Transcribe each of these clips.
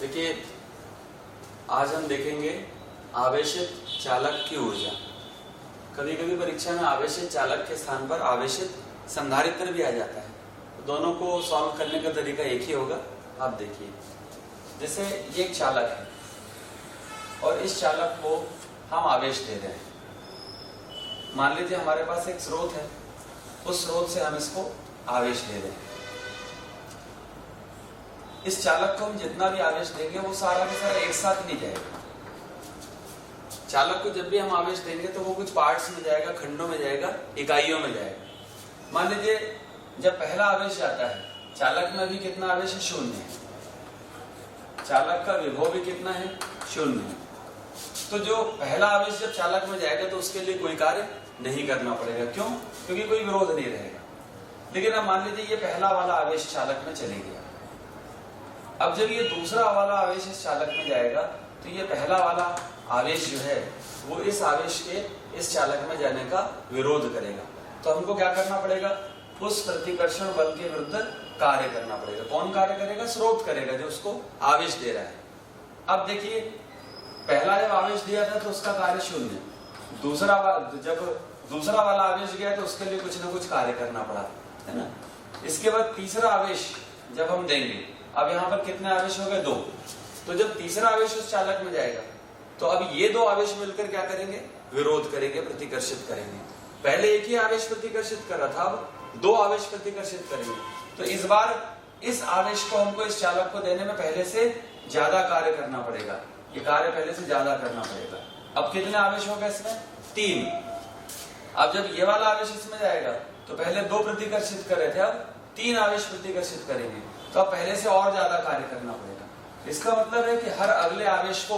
देखिए, आज हम देखेंगे आवेशित चालक की ऊर्जा। कभी कभी परीक्षा में आवेशित चालक के स्थान पर आवेशित संधारित्र भी आ जाता है। तो दोनों को सॉल्व करने का तरीका एक ही होगा। आप देखिए, जैसे ये एक चालक है और इस चालक को हम आवेश दे रहे हैं। मान लीजिए हमारे पास एक स्रोत है, उस स्रोत से हम इसको आवेश दे रहे हैं। इस चालक को हम जितना भी आवेश देंगे वो सारा का सारा एक साथ नहीं जाएगा। चालक को जब भी हम आवेश देंगे तो वो कुछ पार्ट्स में जाएगा, खंडों में जाएगा, इकाइयों में जाएगा। मान लीजिए जब पहला आवेश आता है, चालक में भी कितना आवेश है? 0 है। चालक का विभव भी कितना है? 0 है। तो जो पहला आवेश जब चालक में जाएगा तो उसके लिए कोई कार्य नहीं करना पड़ेगा। क्यों? क्योंकि कोई विरोध नहीं रहेगा। लेकिन अब मान लीजिए ये पहला वाला आवेश चालक में चले गया। अब जब ये दूसरा वाला आवेश इस चालक में जाएगा तो ये पहला वाला आवेश जो है वो इस आवेश के इस चालक में जाने का विरोध करेगा। तो हमको क्या करना पड़ेगा? उस प्रतिकर्षण बल के विरुद्ध कार्य करना पड़ेगा। कौन कार्य करेगा? स्रोत करेगा जो उसको आवेश दे रहा है। अब देखिए, पहला जब आवेश दिया था तो उसका कार्य 0, जब दूसरा वाला आवेश गया तो उसके लिए कुछ ना कुछ कार्य करना पड़ा, है ना। इसके बाद तीसरा आवेश जब हम देंगे, अब यहाँ पर कितने आवेश हो गए? 2। तो जब तीसरा आवेश उस चालक में जाएगा तो अब ये 2 आवेश मिलकर क्या करेंगे? विरोध करेंगे, प्रतिकर्षित करेंगे। पहले एक ही आवेश प्रतिकर्षित कर रहा था, अब 2 आवेश प्रतिकर्षित करेंगे। तो इस बार इस आवेश को हमको इस चालक को देने में पहले से ज्यादा कार्य करना पड़ेगा। ये कार्य पहले से ज्यादा करना पड़ेगा। अब कितने आवेश हो गए इसमें? 3। अब जब ये वाला आवेश इसमें जाएगा तो पहले 2 प्रतिकर्षित कर रहे थे, अब 3 आवेश प्रतिकर्षित करेंगे। तो अब पहले से और ज्यादा कार्य करना पड़ेगा। इसका मतलब है कि हर अगले आवेश को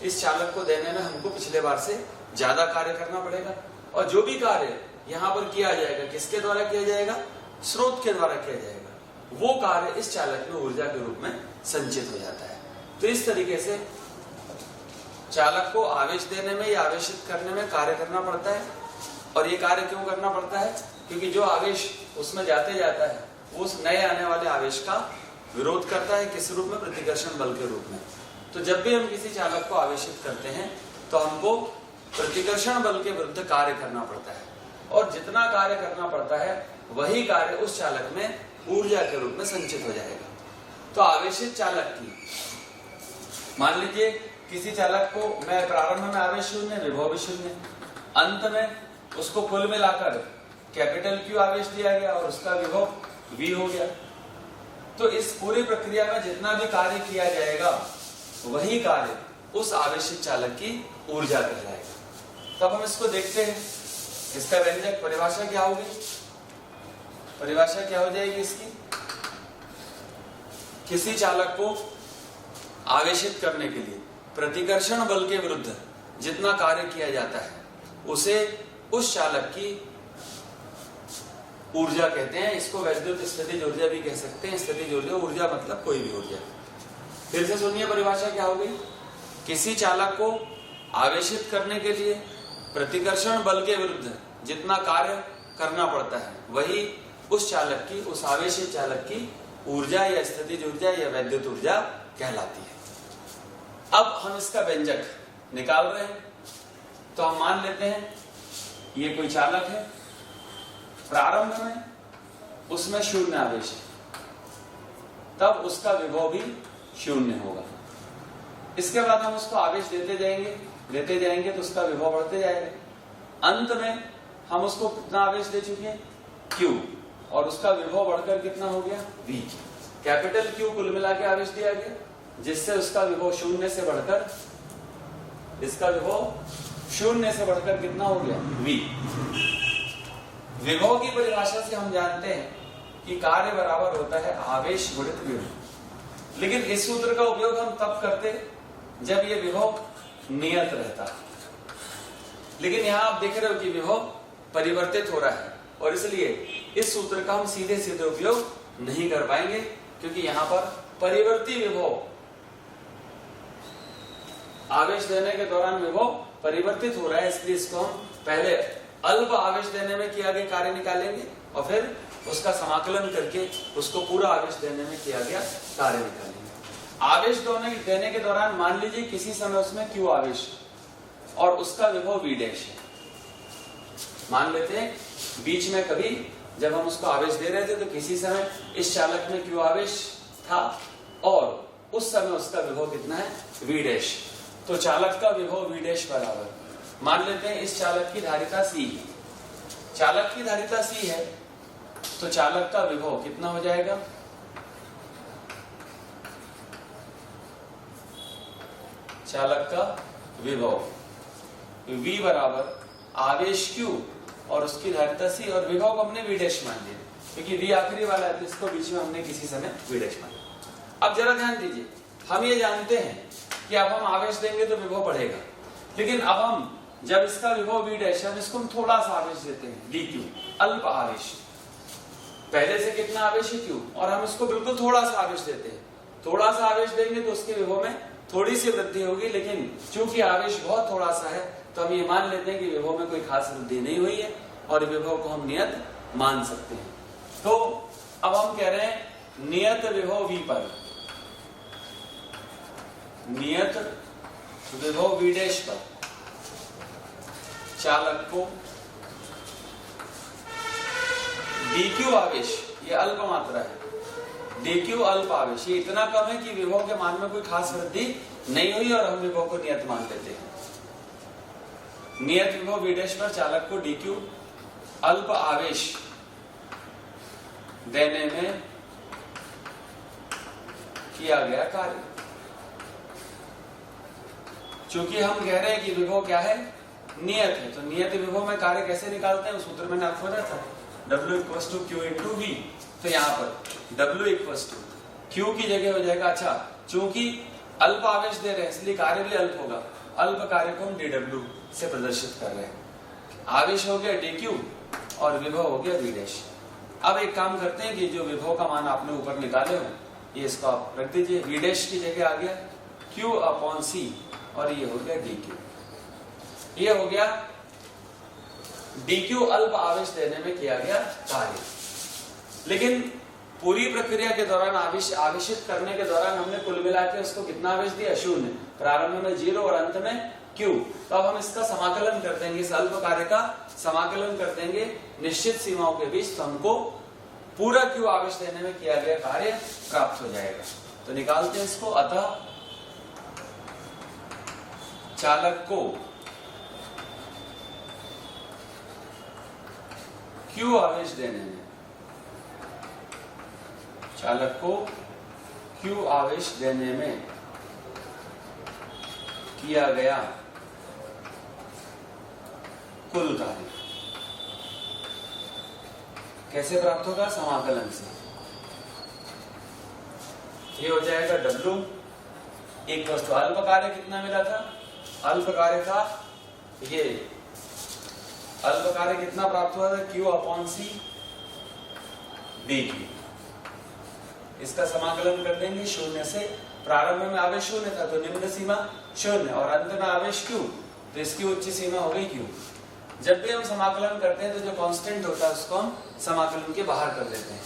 इस चालक को देने में हमको पिछले बार से ज्यादा कार्य करना पड़ेगा। और जो भी कार्य यहाँ पर किया जाएगा, किसके द्वारा किया जाएगा? स्रोत के द्वारा किया जाएगा। वो कार्य इस चालक में ऊर्जा के रूप में संचित हो जाता है। तो इस तरीके से चालक को आवेश देने में या आवेशित करने में कार्य करना पड़ता है। और ये कार्य क्यों करना पड़ता है? क्योंकि जो आवेश उसमें जाते जाता है वो उस नए आने वाले आवेश का विरोध करता है। किस रूप में? प्रतिकर्षण बल के रूप में। तो जब भी हम किसी चालक को आवेशित करते हैं तो हमको प्रतिकर्षण बल के विरुद्ध कार्य करना पड़ता है। और जितना कार्य करना पड़ता है वही कार्य उस चालक में ऊर्जा के रूप में संचित हो जाएगा। तो आवेशित चालक की, मान लीजिए किसी चालक को मैं प्रारंभ में आवेश 0, विभव भी 0, अंत में उसको कुल मिलाकर कैपिटल Q आवेश दिया गया और उसका विभव V हो गया। तो इस पूरी प्रक्रिया में जितना भी कार्य किया जाएगा वही कार्य उस आवेशित चालक की ऊर्जा कहलाएगा। तब हम इसको देखते हैं। इसका व्यंजक परिभाषा क्या होगी? परिभाषा क्या हो जाएगी इसकी? किसी चालक को आवेशित करने के लिए प्रतिकर्षण बल के विरुद्ध जितना कार्य किया जाता है उसे उस चालक की ऊर्जा कहते हैं। इसको वैद्युत स्थितिज ऊर्जा भी कह सकते हैं। स्थितिज ऊर्जा, ऊर्जा मतलब कोई भी ऊर्जा। फिर से सुनिए, परिभाषा क्या हो गई? किसी चालक को आवेशित करने के लिए प्रतिकर्षण बल के विरुद्ध जितना कार्य करना पड़ता है वही उस चालक की, उस आवेशित चालक की ऊर्जा या स्थितिज ऊर्जा या वैद्युत ऊर्जा कहलाती है। अब हम इसका व्यंजक निकाल रहे हैं। तो हम मान लेते हैं ये कोई चालक है, प्रारंभ में उसमें 0 आवेश है, तब उसका विभव भी 0 होगा। इसके बाद हम उसको आवेश देते जाएंगे तो उसका विभव बढ़ते जाएगा। अंत में हम उसको कितना आवेश दे चुके हैं? Q, और उसका विभव बढ़कर कितना हो गया? V। कैपिटल Q कुल मिला के आवेश दिया गया, जिससे उसका विभव 0 से बढ़कर, इसका विभव 0 से बढ़कर कितना हो गया? V। विभव की परिभाषा से हम जानते हैं कि कार्य बराबर होता है आवेश गुणित विभव। लेकिन इस सूत्र का उपयोग हम तब करते जब ये विभव नियत रहता। लेकिन यहां आप देख रहे हो कि विभव परिवर्तित हो रहा है और इसलिए इस सूत्र का हम सीधे सीधे उपयोग नहीं कर पाएंगे, क्योंकि यहां पर परिवर्ती विभव, आवेश देने के दौरान विभव परिवर्तित हो रहा है। इसलिए इसको हम पहले अल्प आवेश देने में किया गया कार्य निकालेंगे और फिर उसका समाकलन करके उसको पूरा आवेश देने में किया गया कार्य निकालेंगे। आवेश देने के दौरान मान लीजिए किसी समय उसमें Q आवेश और उसका विभव V डैश है। मान लेते हैं बीच में कभी जब हम उसको आवेश दे रहे थे तो किसी समय इस चालक में Q आवेश था और उस समय उसका विभव कितना है V डैश। तो चालक का विभव V डैश बराबर, मान लेते हैं इस चालक की धारिता C है, चालक की धारिता C है तो चालक का विभव कितना हो जाएगा, चालक का विभव V बराबर आवेश Q और उसकी धारिता C और विभव को हमने V डैश मान लिया क्योंकि V आखिरी वाला है तो इसको बीच में हमने किसी समय V डैश मान लिया। अब जरा ध्यान दीजिए, हम ये जानते हैं कि अब हम आवेश देंगे तो विभव बढ़ेगा, लेकिन अब हम जब इसका विभव V डैश है इसको हम थोड़ा सा आवेश देते हैं dQ, अल्प आवेश। पहले से कितना आवेश है Q और हम इसको बिल्कुल थोड़ा सा आवेश देते हैं। थोड़ा सा आवेश देंगे तो उसके विभव में थोड़ी सी वृद्धि होगी, लेकिन चूंकि आवेश बहुत थोड़ा सा है तो हम ये मान लेते हैं कि विभव में कोई खास वृद्धि नहीं हुई है और विभव को हम नियत मान सकते हैं। तो अब हम कह रहे हैं नियत विभव V पर, नियत विभव V डैश पर चालक को dQ आवेश, ये अल्प मात्रा है, dQ अल्प आवेश, ये इतना कम है कि विभव के मान में कोई खास वृद्धि नहीं हुई और हम विभव को नियत मान लेते हैं। नियत विभव V डैश पर चालक को dQ अल्प आवेश देने में किया गया कार्य। चूंकि हम कह रहे हैं कि विभव क्या है, नियत है, तो नियत विभव में कार्य कैसे निकालते हैं, उस सूत्र मैंने आपको बताया था, W = Q × V। तो यहाँ पर W = Q की जगह हो जाएगा, अच्छा चूंकि अल्प आवेश दे रहे हैं इसलिए कार्य भी अल्प होगा, अल्प कार्य को हम dW से प्रदर्शित कर रहे हैं। आवेश हो गया dQ और विभव हो गया V डैश। अब एक काम करते हैं कि जो विभव का मान आपने ऊपर निकाले हो ये इसको आप रख दीजिए, V डैश की जगह आ गया Q/C और ये हो गया dQ। ये हो गया dQ अल्प आवेश देने में किया गया कार्य। लेकिन पूरी प्रक्रिया के दौरान आवेशित करने के दौरान हमने कुल मिला के उसको कितना आवेश दिया, 0, प्रारंभ में 0 और अंत में Q। तो अब हम इसका समाकलन कर देंगे, इस अल्प कार्य का समाकलन कर देंगे निश्चित सीमाओं के बीच, तो हमको पूरा Q आवेश देने में किया गया कार्य प्राप्त हो जाएगा। तो निकालते हैं इसको, अतः चालक को Q आवेश देने में, चालक को Q आवेश देने में किया गया कुल कार्य कैसे प्राप्त होगा, समाकलन से। ये हो जाएगा W = अल्प कार्य कितना मिला था, अल्प कार्य था, ये अल्प कार्य कितना प्राप्त हुआ था, Q/C dQ। इसका समाकलन कर देंगे 0 से, प्रारंभ में आवेश 0 था तो निम्न सीमा 0 और अंत में आवेश Q, तो इसकी उच्च सीमा हो गई Q। जब भी हम समाकलन करते हैं तो जो कांस्टेंट होता है उसको हम समाकलन के बाहर कर देते हैं।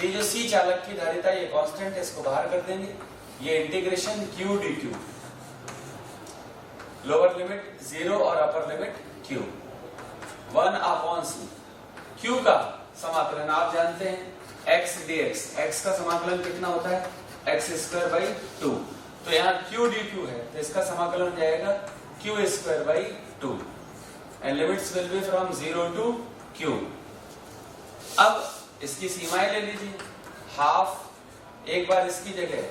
ये जो C चालक की धारिता ये कांस्टेंट है, इसको बाहर कर देंगे, ये integration Q dQ, lower limit 0 और upper limit Q, 1/C। Q का समाकलन आप जानते हैं x dx, x का समाकलन कितना होता है, x²/2। तो यहाँ Q dQ है तो इसका समाकलन हो जाएगा Q²/2 and limits will be from 0 to Q। अब इसकी सीमाएं ले लीजिए, हाफ, एक बार इसकी जगह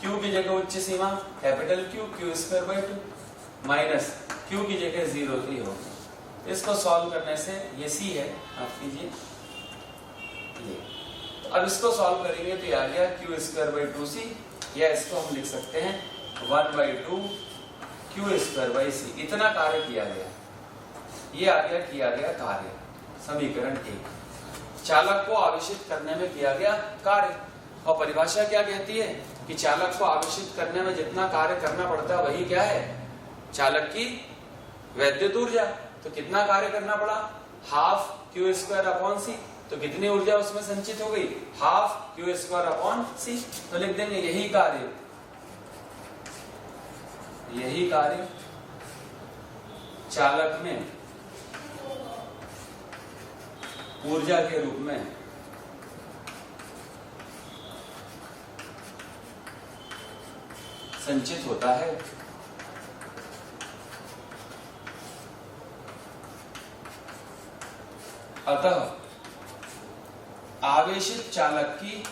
Q की जगह उच्च सीमा capital Q, Q²/2 minus Q की जगह 0 तो ये होगा। इसको सॉल्व करने से ये C है, आप कीजिए ये, तो अब इसको सॉल्व करेंगे तो ये आ गया Q²/2C, या इसको हम लिख सकते हैं 1/2 Q²/C। इतना कार्य किया गया, ये आ गया किया गया कार्य, समीकरण 1। चालक को आवेशित करने में किया गया कार्य, और परिभाषा क्या कहती है कि चालक को आवेशित करने में जितना कार्य करना पड़ता है वही क्या है, चालक की वैद्युत ऊर्जा। तो कितना कार्य करना पड़ा, हाफ Q²/C, तो कितनी ऊर्जा उसमें संचित हो गई, हाफ Q²/C। तो लिख देंगे यही कार्य यही कार्य चालक में ऊर्जा के रूप में संचित होता है। अतः आवेशित चालक की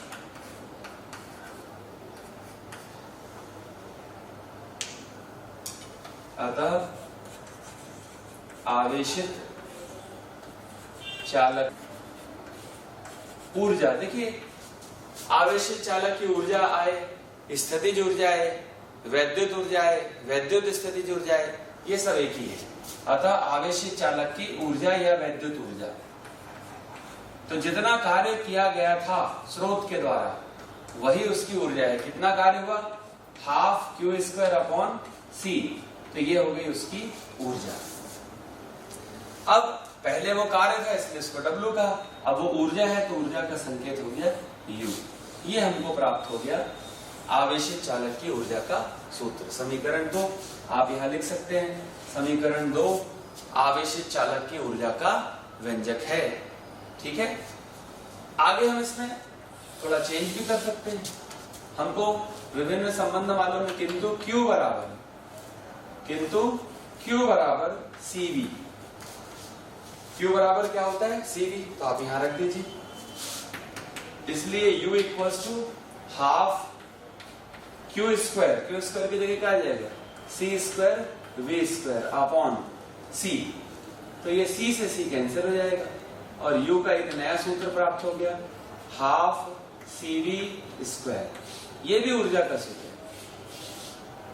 ऊर्जा, देखिए आवेशित चालक की ऊर्जा आए, स्थितिज ऊर्जा है, वैद्युत ऊर्जा है, वैद्युत स्थितिज ऊर्जा है, ये सब एक ही है। अतः आवेशित चालक की ऊर्जा या वैद्युत ऊर्जा, तो जितना कार्य किया गया था स्रोत के द्वारा वही उसकी ऊर्जा है। कितना कार्य हुआ? हाफ क्यू स्क्वायर अपॉन सी, तो ये हो गई उसकी ऊर्जा। अब पहले वो कार्य था इसलिए इसको W कहा, अब वो ऊर्जा है तो ऊर्जा का संकेत हो गया U। ये हमको प्राप्त हो गया आवेशित चालक की ऊर्जा का सूत्र। समीकरण 2 आप यहां लिख सकते हैं। समीकरण 2 आवेशित चालक की ऊर्जा का व्यंजक है। ठीक है, आगे हम इसमें थोड़ा चेंज भी कर सकते हैं। हमको विभिन्न संबंध मालूम है, किंतु Q बराबर CV। Q बराबर क्या होता है? CV, तो आप यहां रख दीजिए। इसलिए U equals to half Q square की जगह क्या आ जाएगा? C square V square upon C, तो ये C से C कैंसिल हो जाएगा और U का एक नया सूत्र प्राप्त हो गया, हाफ CV स्क्वायर। ये भी ऊर्जा का सूत्र है।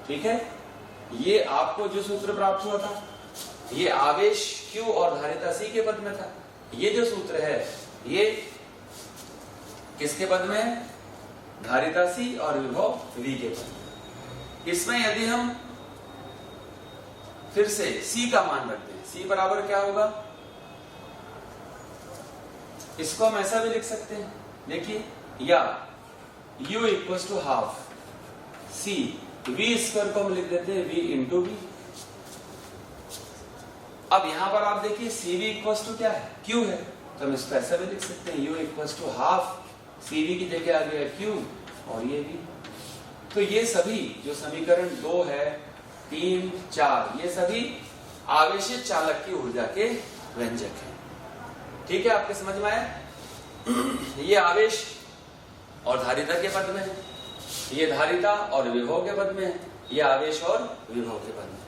ठीक है, ये आपको जो सूत्र प्राप्त हुआ था ये आवेश Q और धारिता C के पद में था। ये जो सूत्र है ये किसके पद में है? धारिता C और विभव V के पद में। इसमें यदि हम फिर से C का मान रखते हैं, C बराबर क्या होगा? इसको हम ऐसा भी लिख सकते हैं, देखिए, या U equals to half C, V square को हम लिख देते हैं V इंटू V। अब यहां पर आप देखिए CV इक्वल्स टू क्या है? Q है, तो हम इसको ऐसा भी लिख सकते हैं, U equals to half CV की जगह आ गया Q और ये V। तो ये सभी जो समीकरण 2 है, 3, 4, ये सभी आवेशित चालक की ऊर्जा के व्यंजक हैं। ठीक है, आपके समझ में आया? ये आवेश और धारिता के पद में है, ये धारिता और विभव के पद में है, ये आवेश और विभव के पद में।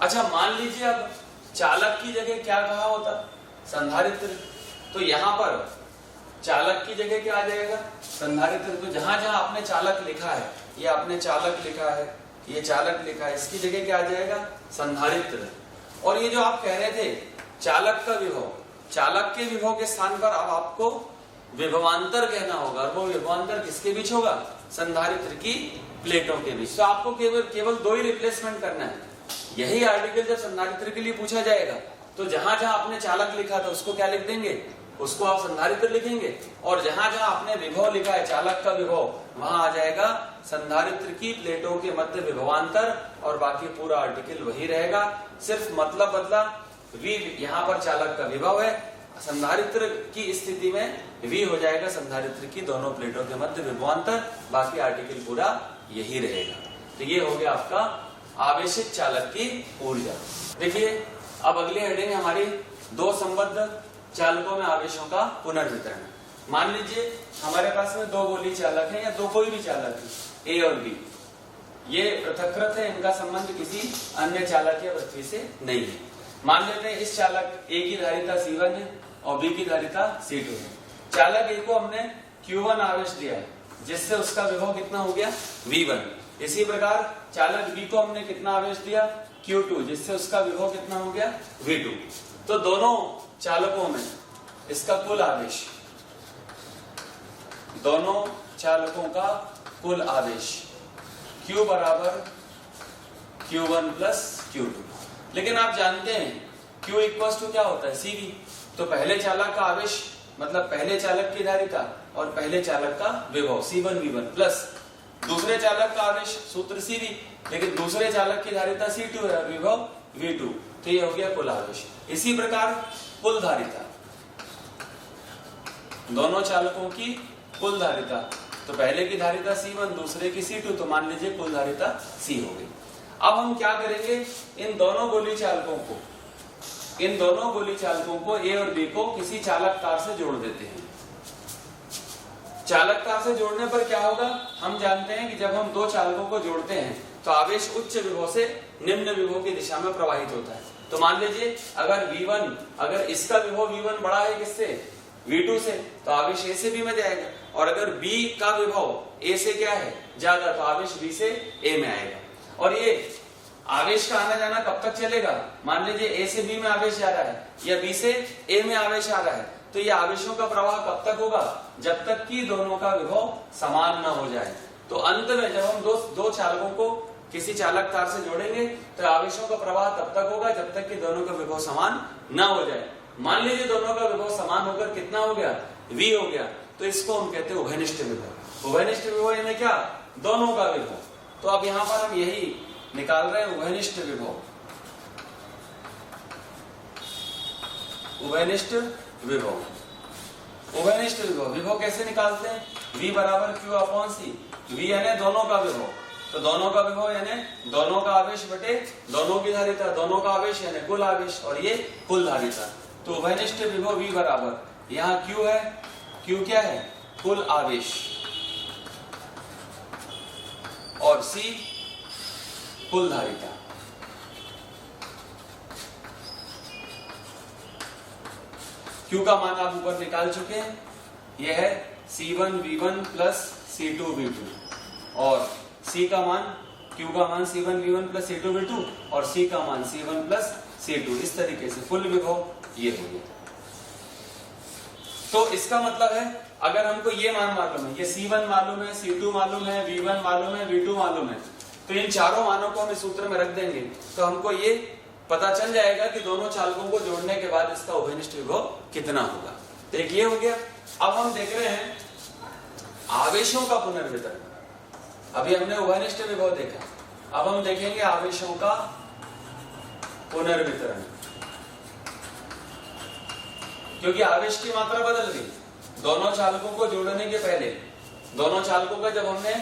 अच्छा, मान लीजिए अब चालक की जगह क्या कहा होता? संधारित्र। तो यहां पर चालक की जगह क्या आ जाएगा? संधारित्र। तो जहां जहां आपने चालक लिखा है, ये आपने चालक लिखा है, ये चालक लिखा है, इसकी जगह क्या आ जाएगा? संधारित्र। और ये जो आप कह रहे थे चालक का विभव, चालक के विभव के स्थान पर अब आपको विभवांतर कहना होगा, और वो विभवांतर किसके बीच होगा? संधारित्र की प्लेटों के बीच। तो आपको केवल 2 ही रिप्लेसमेंट करना है। यही आर्टिकल जब संधारित्र के लिए पूछा जाएगा तो जहां जहां आपने चालक लिखा था उसको क्या लिख देंगे? उसको आप संधारित्र लिखेंगे, और जहां जहां आपने विभव लिखा है, चालक का विभव, वहां आ जाएगा संधारित्र की प्लेटों के मध्य विभवांतर, और बाकी पूरा आर्टिकल वही रहेगा। सिर्फ मतलब बदला, V यहां पर चालक का विभव है, संधारित्र की स्थिति में V हो जाएगा संधारित्र की दोनों प्लेटों के मध्य विभवांतर, बाकी आर्टिकल पूरा यही रहेगा। तो ये हो गया आपका आवेशित चालक की ऊर्जा। देखिए, अब अगली हेडिंग हमारी 2 संबद्ध चालकों में आवेशों का पुनर्वितरण। मान लीजिए हमारे पास में 2 गोली चालक है, या 2 कोई भी चालक है, A और B। ये पृथकृत है, इनका संबंध किसी अन्य चालक या पृथ्वी से नहीं है। मान लेते हैं इस चालक A की धारिता C1 है और B की धारिता C2 है। चालक A को हमने Q1 आवेश दिया है, जिससे उसका विभव कितना हो गया? V1। इसी प्रकार चालक B को हमने कितना आवेश दिया? Q2, जिससे उसका विभव कितना हो गया? V2। तो दोनों चालकों में इसका कुल आवेश, दोनों चालकों का कुल आवेश Q बराबर Q1 प्लस Q2। लेकिन आप जानते हैं Q इक्वल्स टू क्या होता है? CV। तो पहले चालक का आवेश मतलब पहले चालक की धारिता और पहले चालक का विभव C1 V1 प्लस दूसरे चालक का आवेश सूत्र CV, लेकिन दूसरे चालक की धारिता C2 है, विभव V2, तो ये हो गया कुल आवेश। इसी प्रकार कुल धारिता, दोनों चालकों की कुल धारिता, तो पहले की धारिता C1, दूसरे की C2, तो मान लीजिए कुल धारिता C हो गई। अब हम क्या करेंगे, इन दोनों गोली चालकों को A और B को किसी चालक तार से जोड़ देते हैं। चालक तार से जोड़ने पर क्या होगा, हम जानते हैं कि जब हम दो चालकों को जोड़ते हैं तो आवेश उच्च विभव से निम्न विभव की दिशा में प्रवाहित होता है। तो मान लीजिए अगर इसका विभव V1 बड़ा है किससे, V2 से, तो आवेश A से B में जाएगा, और अगर B का विभव A से क्या है, ज्यादा, तो आवेश B से A में आएगा। और ये आवेश का आना जाना कब तक चलेगा, मान लीजिए A से B में आवेश जा रहा है या B से A में आवेश आ रहा है, तो ये आवेशों का प्रवाह कब तक होगा, जब तक कि दोनों का विभव समान न हो जाए। तो अंत में जब हम दो चालकों को किसी चालक तार से जोड़ेंगे तो आवेशों का प्रवाह तब तक होगा जब तक कि दोनों का विभव समान न हो जाए। मान लीजिए दोनों का विभव समान होकर कितना हो गया, V हो गया, तो इसको हम कहते हैं उभयनिष्ठ विभव। उभयनिष्ठ विभव यानी क्या, दोनों का विभव। तो अब यहां पर हम यही निकाल रहे हैं, उभयनिष्ठ विभव। उभयनिष्ठ विभव, उभयनिष्ठ विभव, विभव कैसे निकालते हैं, V बराबर Q अपॉन C। V यानी दोनों का विभव, तो दोनों का विभव यानी दोनों का आवेश बटे दोनों की धारिता, दोनों का आवेश यानी कुल आवेश, और ये कुल धारिता। तो उभयनिष्ठ विभव V बराबर, यहाँ Q है, Q क्या है, कुल आवेश, और C कुल धारिता। Q का मान आप ऊपर निकाल चुके हैं, यह है C1V1 प्लस C2V2, और C का मान, Q का मान C1V1 प्लस C2V2, और C का मान C1 प्लस C2। इस तरीके से कुल विभव ये हो गया। तो इसका मतलब है अगर हमको ये मान मालूम है, ये C1 मालूम है, C2 मालूम है, V1 मालूम है, V2 मालूम है, तो इन चारों मानों को हम इस सूत्र में रख देंगे तो हमको ये पता चल जाएगा कि दोनों चालकों को जोड़ने के बाद इसका उभयनिष्ठ विभव कितना होगा। तो एक ये हो गया। अब हम देख रहे हैं आवेशों का पुनर्वितरण। अभी हमने उभयनिष्ठ विभव देखा, अब हम देखेंगे आवेशों का पुनर्वितरण, क्योंकि आवेश की मात्रा बदल गई। दोनों चालकों को जोड़ने के पहले, दोनों चालकों का जब हमने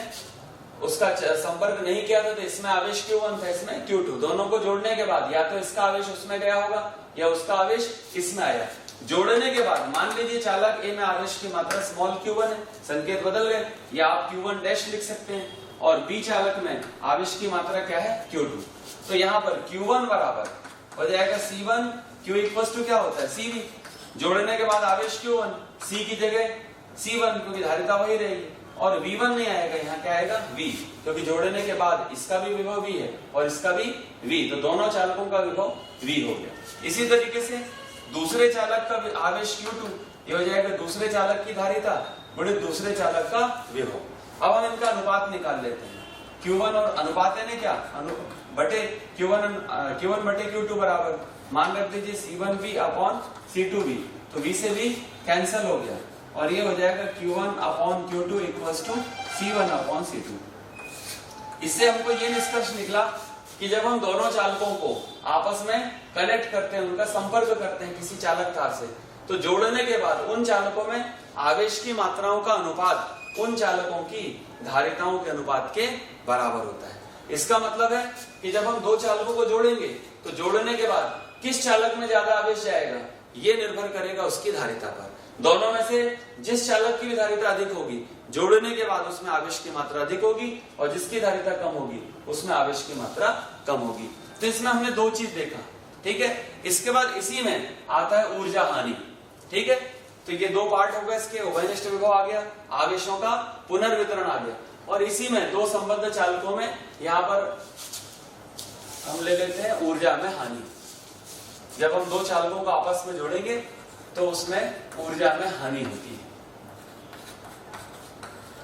उसका संपर्क नहीं किया था तो इसमें आवेश Q1 था, इसमें Q2। दोनों को जोड़ने के बाद या तो इसका आवेश उसमें गया होगा या उसका आवेश इसमें आया। जोड़ने के बाद मान लीजिए चालक A में आवेश की मात्रा स्मॉल q1 है, संकेत बदल गए, या आप Q1 डैश लिख सकते हैं, और B चालक में आवेश की मात्रा क्या है, Q2। तो यहाँ पर Q1 बराबर हो जाएगा C1, Q इक्वल टू क्या होता है, CV। जोड़ने के बाद आवेश Q1, C की जगह C1, क्योंकि धारिता वही रहेगी, और V1 नहीं आएगा, यहाँ क्या आएगा, V, क्योंकि जोड़ने के बाद इसका भी विभव V है और इसका भी V, तो दोनों चालकों का विभव V हो गया। इसी तरीके से दूसरे चालक का आवेश Q2, ये हो जाएगा दूसरे चालक की धारिता बड़े दूसरे चालक का विभव। अब हम इनका अनुपात निकाल लेते हैं। Q1 और अनुपात है क्या, बटे Q1 बटे Q2 बराबर, मान रख दीजिए C1V अपॉन C2V, तो V से V कैंसिल हो गया, और ये हो जाएगा Q1 upon Q2 equals to C1 upon C2। इससे हमको ये निष्कर्ष निकला कि जब हम दोनों चालकों को आपस में कनेक्ट करते हैं, उनका संपर्क करते हैं किसी चालक तार से, तो जोड़ने के बाद उन चालकों में आवेश की मात्राओं का अनुपात उन चालकों की धारिताओं के अनुपात के बराबर होता है। इसका मतलब है कि जब हम दो चालकों को जोड़ेंगे तो जोड़ने के बाद किस चालक में ज्यादा आवेश जाएगा, ये निर्भर करेगा उसकी धारिता पर। दोनों में से जिस चालक की भी धारिता अधिक होगी, जोड़ने के बाद उसमें आवेश की मात्रा अधिक होगी, और जिसकी धारिता कम होगी उसमें आवेश की मात्रा कम होगी। तो इसमें हमने दो चीज देखा, ठीक है। इसके बाद इसी में आता है ऊर्जा हानि, ठीक है। तो ये दो पार्ट हो गए इसके, उभयनिष्ठ विभव आ गया, आवेशों का पुनर्वितरण आ गया, और इसी में दो संबद्ध चालकों में यहाँ पर हम ले लेते हैं ऊर्जा में हानि। जब हम दो चालकों को आपस में जोड़ेंगे तो उसमें ऊर्जा में हानि होती है।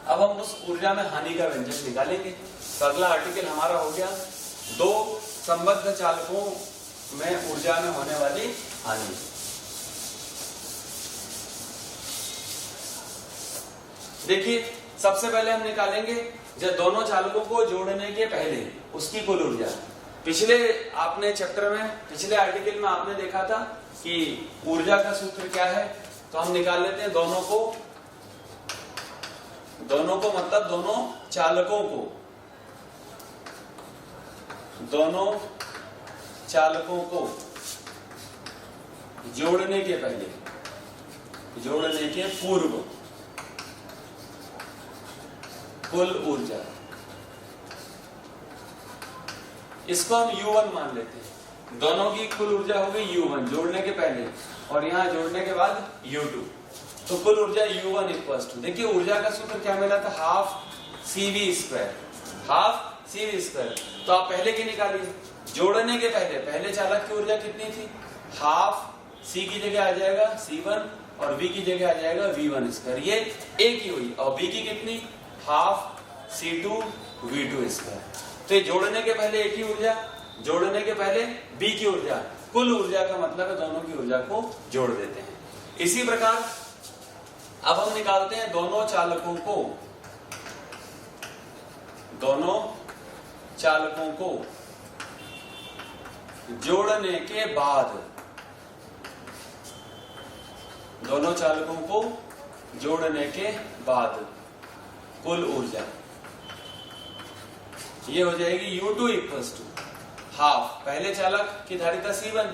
अब हम उस ऊर्जा में हानि का व्यंजक निकालेंगे। तो अगला आर्टिकल हमारा हो गया दो संबद्ध चालकों में ऊर्जा में होने वाली हानि। देखिए सबसे पहले हम निकालेंगे जब दोनों चालकों को जोड़ने के पहले उसकी कुल ऊर्जा। पिछले आपने चैप्टर में, पिछले आर्टिकल में आपने देखा था कि ऊर्जा का सूत्र क्या है, तो हम निकाल लेते हैं दोनों को मतलब दोनों चालकों को जोड़ने के पहले, जोड़ने के पूर्व कुल ऊर्जा, इसको हम U1 मान लेते हैं। दोनों की कुल ऊर्जा हो गई U1 जोड़ने के पहले, और यहां जोड़ने के बाद U2, तो कुल ऊर्जा U1 इक्वल्स टू, देखिए ऊर्जा का सूत्र क्या मिला था, हाफ CV², हाफ CV²। तो आप पहले की निकालिए, जोड़ने के पहले चालक की ऊर्जा कितनी थी, हाफ C की जगह आ जाएगा C1 और V की जगह आ जाएगा V1², ये A की हुई, और B की कितनी, हाफ C2 V2²। तो ये जोड़ने के पहले A की ऊर्जा, जोड़ने के पहले B की ऊर्जा, कुल ऊर्जा का मतलब है दोनों की ऊर्जा को जोड़ देते हैं। इसी प्रकार अब हम निकालते हैं दोनों चालकों को जोड़ने के बाद, दोनों चालकों को जोड़ने के बाद कुल ऊर्जा, ये हो जाएगी U2 इक्वल्स टू हाफ, पहले चालक की धारिता C1,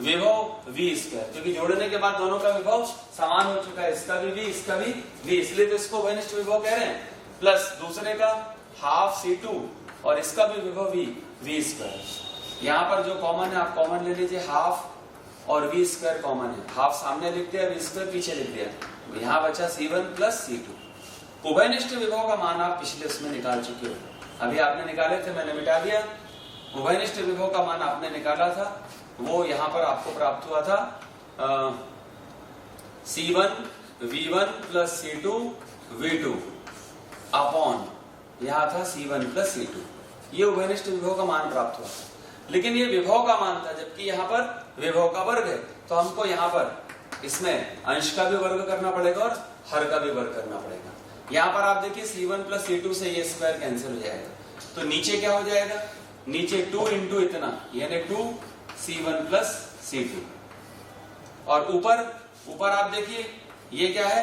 विभव V², क्योंकि जोड़ने के बाद दोनों का विभव समान हो चुका है, इसका भी V इसका भी V, इसलिए तो इसको उभयनिष्ठ विभव कह रहे हैं, प्लस दूसरे का हाफ C2 और इसका भी विभव V²। यहाँ पर जो कॉमन है आप कॉमन ले लीजिए, हाफ और V² कॉमन है, हाफ सामने लिख दिया, V² पीछे लिख दिया, यहाँ बचा C1 प्लस C2। उभयनिष्ठ विभव का मान आप पिछले उसमें निकाल चुके हो, अभी आपने निकाले थे, मैंने मिटा दिया। उभयनिष्ठ विभव का मान आपने निकाला था, वो यहाँ पर आपको प्राप्त हुआ था C1 V1 plus C2 V2 upon, यहाँ था C1 प्लस C2, ये उभयनिष्ठ विभव का मान प्राप्त हुआ था। लेकिन ये विभव का मान था, जबकि यहाँ पर विभव का वर्ग है, तो हमको यहाँ पर इसमें अंश का भी वर्ग करना पड़ेगा और हर का भी वर्ग करना पड़ेगा। यहाँ पर आप देखिए C1 प्लस C2 से ये स्क्वायर कैंसिल हो जाएगा, तो नीचे क्या हो जाएगा, नीचे 2 इंटू इतना, यानी 2 C1 प्लस C2, और ऊपर आप देखिए ये क्या है,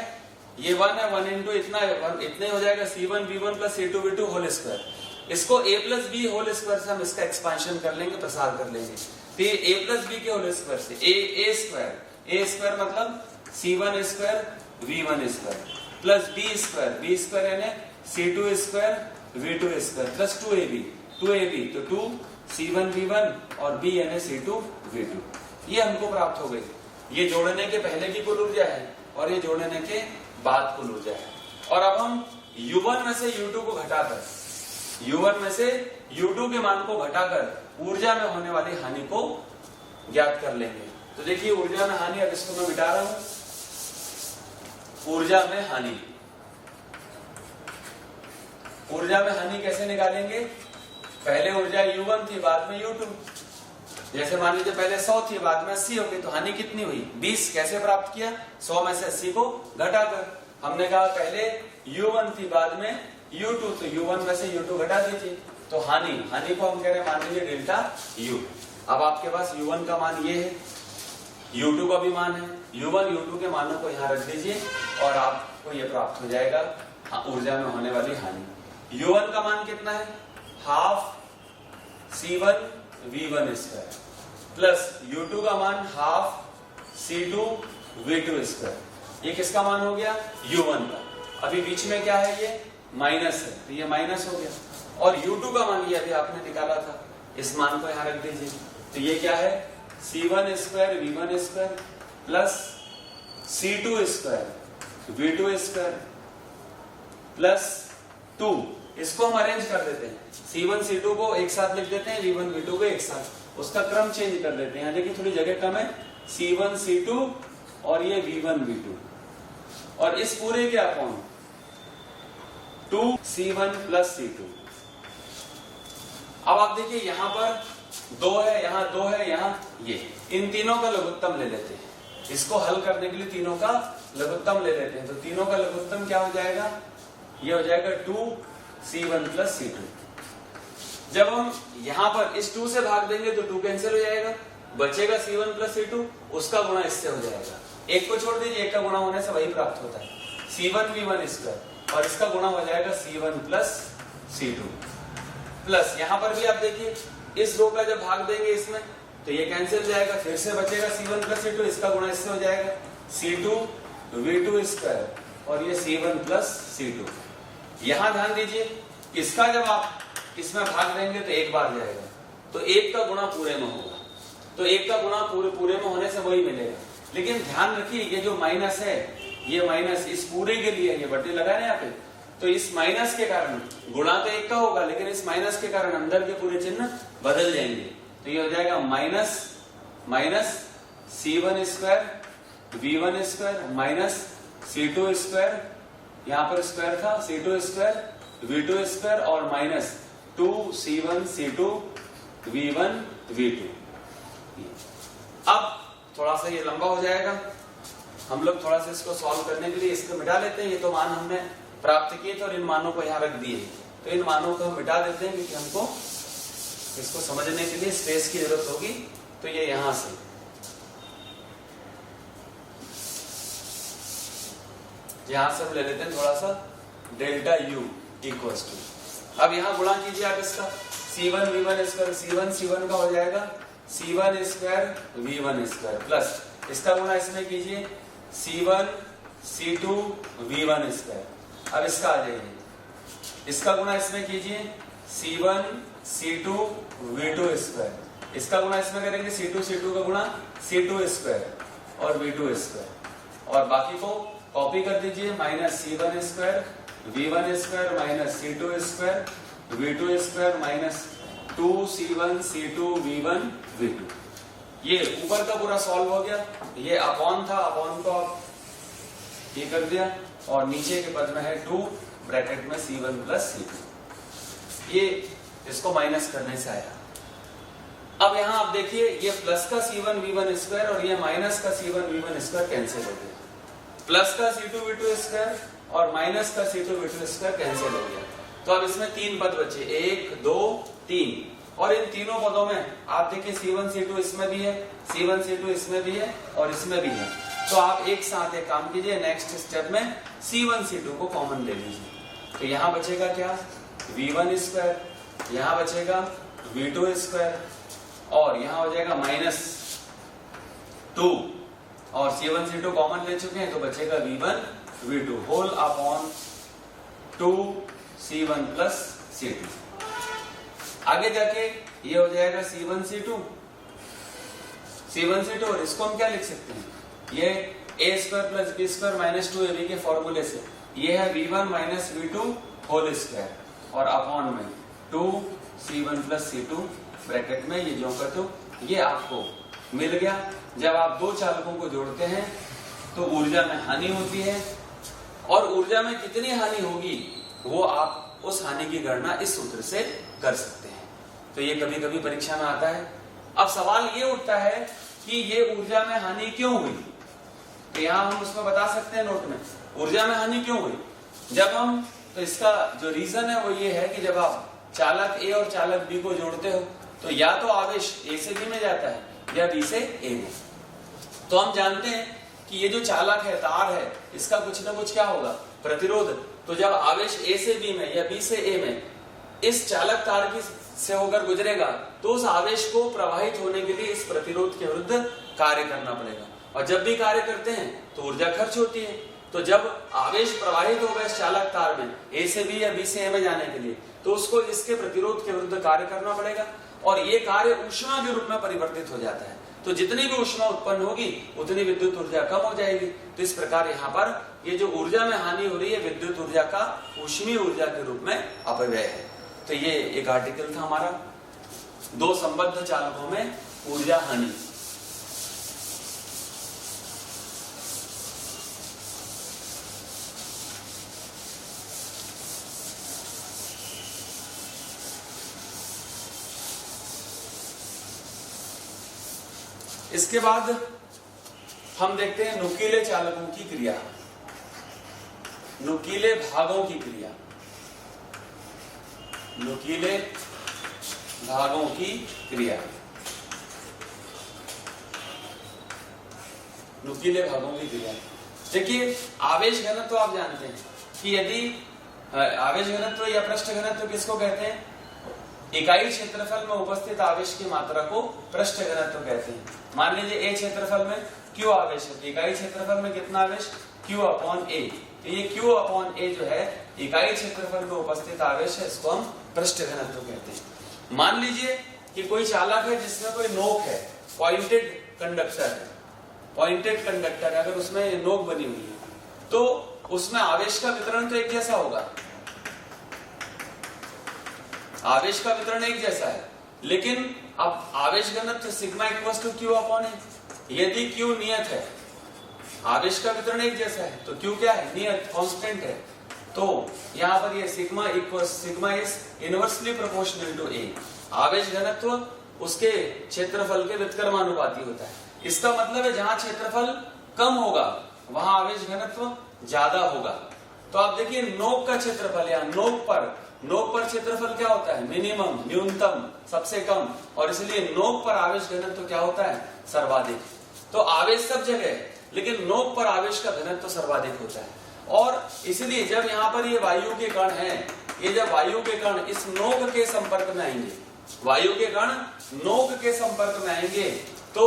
ये 1 है, 1 इंटू इतना, इतने हो जाएगा C1 V1 plus C2 V2 whole square. इसको A plus B whole square से हम इसका एक्सपांशन कर लेंगे, प्रसार कर लेंगे, तो ये A प्लस बी के होल स्क्वायर से A स्क्वायर मतलब C1² V1² प्लस B² यानी C2² V2² प्लस 2AB, तो 2 C1 V1 और B यानी C2 V2, ये हमको प्राप्त हो गई। ये जोड़ने के पहले की कुल ऊर्जा है और ये जोड़ने के बाद कुल ऊर्जा है। और अब हम U1 में से U2 को घटाकर, U1 में से U2 के मान को घटाकर ऊर्जा में होने वाली हानि को ज्ञात कर लेंगे। तो देखिए ऊर्जा में हानि, अब इसको मैं मिटा रहा हूं, ऊर्जा में हानि, ऊर्जा में हानि कैसे निकालेंगे, पहले ऊर्जा U1 थी, बाद में U2, जैसे मान लीजिए पहले 100 थी, बाद में 80 हो गई, तो हानि कितनी हुई 20। कैसे प्राप्त किया, 100 में से 80 को घटाकर। हमने कहा पहले U1 थी, बाद में U2, तो U1 में से U2 घटा दीजिए, तो हानि को हम कह रहे हैं मान लीजिए डेल्टा U। अब आपके पास U1 का मान ये है, U2 का भी मान है, U1 U2 के मानों को यहाँ रख दीजिए और आपको ये प्राप्त हो जाएगा ऊर्जा में होने वाली हानि। U1 का मान कितना है, half C1 V1² plus U2 का मान हाफ C2 V2²। ये किसका मान हो गया, U1 का। अभी बीच में क्या है, ये माइनस है, तो ये माइनस हो गया। और U2 का मान ये अभी आपने निकाला था, इस मान को यहाँ रख दीजिए, तो ये क्या है, C1² V1² plus C2² V2² plus 2। इसको हम अरेंज कर देते हैं, C1 C2 को एक साथ लिख देते हैं, V1 V2 को एक साथ, उसका क्रम चेंज कर देते हैं। यहाँ देखिए थोड़ी जगह कम है, C1 C2 और ये V1 V2, और इस पूरे के अपॉन 2 C1 प्लस C2। अब आप देखिए यहाँ पर 2 है, यहाँ 2 है, यहाँ ये, इन तीनों का लघुत्तम ले लेते हैं। इसको हल करने के लिए तीनों का लघुत्तम ले लेते हैं, तो तीनों का लघुत्तम क्या हो जाएगा, ये हो जाएगा 2 C1 प्लस C2। जब हम यहां पर इस 2 से भाग देंगे तो 2 कैंसिल हो जाएगा, बचेगा C1 प्लस C2, उसका गुणा इससे हो जाएगा। एक को छोड़ दीजिए, एक का गुणा होने से वही प्राप्त होता है C1 V1 स्क्वायर, और इसका गुणा हो जाएगा C1 प्लस C2 प्लस यहां पर भी आप देखिए इस रो का जब भाग देंगे इसमें तो ये कैंसिल हो जाएगा, फिर से बचेगा C1 प्लस C2, इसका गुणा इससे हो जाएगा C2 V2 स्क्वायर, और ये C1 प्लस C2। यहां ध्यान दीजिए इसका जब आप इसमें भाग देंगे तो एक बार जाएगा, तो एक का गुणा पूरे में होगा, तो एक का गुणा पूरे में होने से वही मिलेगा। लेकिन ध्यान रखिए ये जो माइनस है, ये माइनस इस पूरे के लिए ये बट्टे लगा है यहाँ पे, तो इस माइनस के कारण गुणा तो एक का होगा, लेकिन इस माइनस के कारण अंदर के पूरे चिन्ह बदल जाएंगे, तो ये हो जाएगा minus minus C1 square V1 square minus C2 square, यहाँ पर स्क्वायर था C2 स्क्वायर V2 स्क्वायर, और minus 2C1 C2 V1 V2। अब थोड़ा सा ये लंबा हो जाएगा, हम लोग थोड़ा सा इसको सॉल्व करने के लिए इसको मिटा लेते हैं। ये तो मान हमने प्राप्त किए थे और इन मानों को यहाँ रख दिए, तो इन मानों को हम मिटा देते हैं क्योंकि हमको इसको समझने के लिए स्पेस की जरूरत होगी। तो ये यहां से हम ले लेते हैं थोड़ा सा डेल्टा U इक्वल्स टू, अब यहां गुणा कीजिए आप इसका C1 V1 स्क्वायर, C1 का हो जाएगा C1 square V1 square plus इसका गुणा इसमें कीजिए C1 C2 V1 स्क्वायर। अब इसका आ जाइए, इसका गुणा इसमें कीजिए C1 C2 V2 स्क्वायर, इसका गुणा इसमें करेंगे C2 का गुणा C2 स्क्वायर और V2 स्क्वायर, और बाकी को कॉपी कर दीजिए minus C1 square V1 square minus C2 square V2 square minus 2C1 C2 V1 V2। ये ऊपर का पूरा सॉल्व हो गया, ये अपॉन था, अपॉन को आप ये कर दिया, और नीचे के पद में है 2 ब्रैकेट में C1 प्लस C2, ये इसको माइनस करने से आया। अब यहां आप देखिए ये प्लस का C1 V1 स्क्वायर और ये माइनस का C1 V1 स्क्वायर कैंसिल हो गया, प्लस का C2 V2 स्क्वायर और माइनस का C2 V2 स्क्वायर कैंसिल हो गया। तो अब इसमें 3 पद बचे, 1 2 3, और इन तीनों पदों में आप देखिए C1 C2 इसमें भी है, C1 C2 इसमें भी है और इसमें भी है, तो आप एक साथ एक काम कीजिए, नेक्स्ट स्टेप में C1 C2 को कॉमन ले लीजिए, तो यहां बचेगा क्या V1 स्क्वायर, यहां बचेगा V2 स्क्वायर, और यहां हो जाएगा माइनस 2, और C1 C2 कॉमन ले चुके हैं तो बचेगा V1 V2 whole upon 2 C1 plus C2। आगे जाके ये हो जाएगा C1 C2 और इसको हम क्या लिख सकते हैं, ये a square plus b square minus 2ab के फॉर्मूले से, ये है V1 minus V2 whole square, और अपॉन में 2 C1 प्लस C2 ब्रैकेट में ये जो कर दो, ये आपको मिल गया। जब आप दो चालकों को जोड़ते हैं तो ऊर्जा में हानि होती है, और ऊर्जा में कितनी हानि होगी वो आप उस हानि की गणना इस सूत्र से कर सकते हैं। तो ये कभी कभी परीक्षा में आता है। अब सवाल ये उठता है कि ये ऊर्जा में हानि क्यों हुई, तो यहाँ हम उसमें बता सकते हैं नोट में, ऊर्जा में हानि क्यों हुई जब हम, तो इसका जो रीजन है वो ये है कि जब आप चालक A और चालक B को जोड़ते हो तो या तो आवेश A से B में जाता है या B से A में। तो हम जानते हैं कि ये जो चालक है, तार है, इसका कुछ ना कुछ क्या होगा, प्रतिरोध। तो जब आवेश A से B में या B से A में इस चालक तार की से होकर गुजरेगा तो उस आवेश को प्रवाहित होने के लिए इस प्रतिरोध के विरुद्ध कार्य करना पड़ेगा, और जब भी कार्य करते हैं तो ऊर्जा खर्च होती है। तो जब आवेश प्रवाहित होगा इस चालक तार में A से B या B से A में जाने के लिए, तो उसको इसके प्रतिरोध के विरुद्ध कार्य करना पड़ेगा, और ये कार्य ऊष्मा के रूप में परिवर्तित हो जाता है। तो जितनी भी ऊष्मा उत्पन्न होगी उतनी विद्युत ऊर्जा कम हो जाएगी। तो इस प्रकार यहाँ पर ये जो ऊर्जा में हानि हो रही है विद्युत ऊर्जा का ऊष्मीय ऊर्जा के रूप में अपव्यय है। तो ये एक आर्टिकल था हमारा, दो संबद्ध चालकों में ऊर्जा हानि। इसके बाद हम देखते हैं नुकीले चालकों की क्रिया, नुकीले भागों की क्रिया। नुकीले भागों की क्रिया। नुकीले भागों की क्रिया। देखिए आवेश घनत्व आप जानते हैं कि यदि आवेश घनत्व या पृष्ठ घनत्व किसको कहते हैं? इकाई क्षेत्रफल में उपस्थित आवेश की मात्रा को पृष्ठ घनत्व कहते हैं। मान लीजिए ए क्षेत्रफल में क्यू आवेश है, इकाई क्षेत्रफल में कितना आवेश? क्यू अपॉन ए। तो ये क्यू अपॉन ए जो है इकाई क्षेत्रफल में उपस्थित आवेश है, इसको हम पृष्ठ घनत्व कहते हैं। मान लीजिए कि कोई चालक है जिसमें कोई नोक है, पॉइंटेड कंडक्टर है, पॉइंटेड कंडक्टर अगर उसमें नोक बनी हुई है तो उसमें आवेश का वितरण तो एक जैसा होगा, आवेश का वितरण एक जैसा है, लेकिन अब आवेश घनत्व sigma equals to Q upon A. यदि क्यू नियत है, आवेश का वितरण एक जैसा है, तो क्यू क्या है? नियत, कांस्टेंट है। तो यहां पर ये sigma is inversely proportional to A. आवेश घनत्व उसके क्षेत्रफल के व्युत्क्रमानुपाती होता है। इसका मतलब है जहां क्षेत्रफल कम होगा वहां आवेश घनत्व ज्यादा होगा। तो आप देखिए नोक का क्षेत्रफल या नोक पर क्षेत्रफल क्या होता है? मिनिमम, न्यूनतम, सबसे कम, और इसलिए नोक पर आवेश घनत्व क्या होता है? सर्वाधिक। तो आवेश सब जगह है लेकिन नोक पर आवेश का घनत्व सर्वाधिक होता है। और इसलिए जब यहाँ पर ये वायु के कण हैं, ये जब वायु के कण इस नोक के संपर्क में आएंगे, वायु के कण नोक के संपर्क में आएंगे तो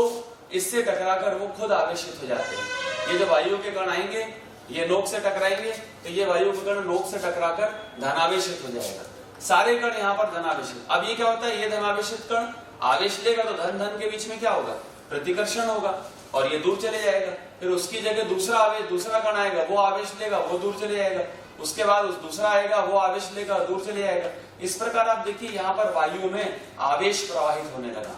इससे टकराकर वो खुद आवेशित हो जाते हैं। ये जब वायु के कण आएंगे, ये नोक से टकराएंगे तो ये वायु के कण नोक से टकराकर धनावेशित हो जाएगा। सारे कण यहाँ पर धनावेशित। अब ये क्या होता है? ये धनावेशित कण आवेश लेगा तो धन धन के बीच में क्या होगा? प्रतिकर्षण होगा और ये दूर चले जाएगा। फिर उसकी जगह दूसरा कण आएगा, वो आवेश लेगा, वो दूर चले जाएगा। उसके बाद दूसरा आएगा, वो आवेश लेगा, दूर चले जाएगा। इस प्रकार आप देखिए यहाँ पर वायु में आवेश प्रवाहित होने लगा,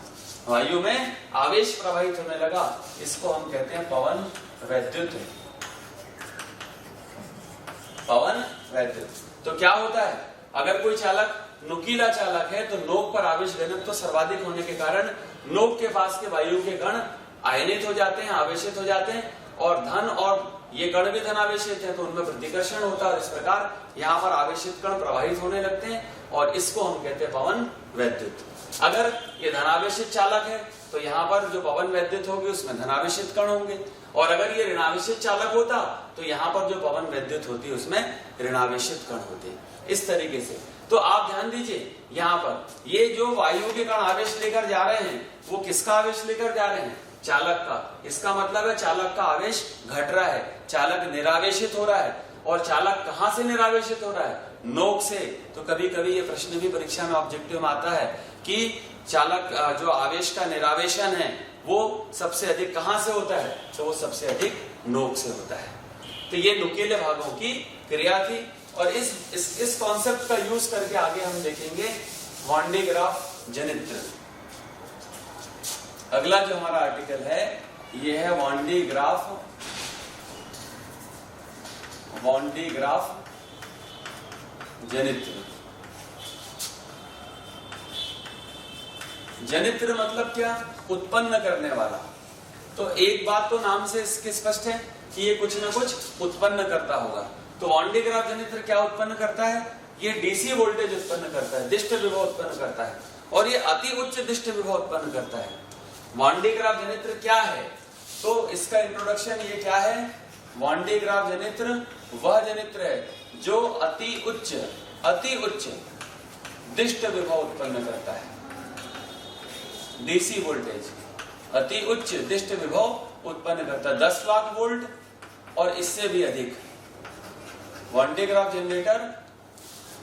वायु में आवेश प्रवाहित होने लगा। इसको हम कहते हैं पवन वैद्युत। पवन वैद्युत। तो क्या होता है? अगर कोई चालक नुकीला चालक है तो नोक पर आवेश घनत्व सर्वाधिक होने के कारण नोक के पास के वायु के कण आयनित हो जाते हैं, आवेशित हो जाते हैं, और धन और ये कण भी धनावेशित है तो उनमें प्रतिकर्षण होता है और इस प्रकार यहाँ पर आवेशित कण प्रवाहित होने लगते हैं और इसको हम कहते हैं पवन वैद्युत। अगर ये धनावेशित चालक है तो यहाँ पर जो पवन वैद्युत होगी उसमें धनावेशित कण होंगे, और अगर ये ऋणावेशित चालक होता तो यहाँ पर जो पवन वैद्युत होती है उसमें ऋणावेशित कण होते हैं। इस तरीके से तो आप ध्यान दीजिए यहाँ पर ये जो वायु के कण आवेश लेकर जा रहे हैं वो किसका आवेश लेकर जा रहे हैं? चालक का। इसका मतलब है चालक का आवेश घट रहा है, चालक निरावेशित हो रहा है। और चालक कहां से निरावेशित हो रहा है? नोक से। तो कभी कभी ये प्रश्न भी परीक्षा में ऑब्जेक्टिव में आता है कि चालक जो आवेश का निरावेशन है वो सबसे अधिक कहां से होता है? तो वो सबसे अधिक नोक से होता है। तो ये नुकीले भागों की क्रिया थी और इस कॉन्सेप्ट का यूज करके आगे हम देखेंगे वॉन डे ग्राफ जनित्र। अगला जो हमारा आर्टिकल है ये है वॉन डे ग्राफ जनित्र। जनित्र मतलब क्या? उत्पन्न करने वाला। तो एक बात तो नाम से इसके स्पष्ट है कि ये कुछ ना कुछ उत्पन्न करता होगा। तो वॉन डे ग्राफ जनित्र क्या उत्पन्न करता है? ये डीसी वोल्टेज उत्पन्न करता है, दिष्ट विभव उत्पन्न करता है और ये अति उच्च दिष्ट विभव उत्पन्न करता है। वॉन डे ग्राफ जनित्र क्या है? तो इसका इंट्रोडक्शन ये क्या है? वॉन डे ग्राफ जनित्र वह जनित्र है जो अति उच्च दिष्ट विभव उत्पन्न करता है। डीसी वोल्टेज अति उच्च दिष्ट विभव उत्पन्न करता है, 10 लाख वोल्ट और इससे भी अधिक। वॉन डे ग्राफ जनरेटर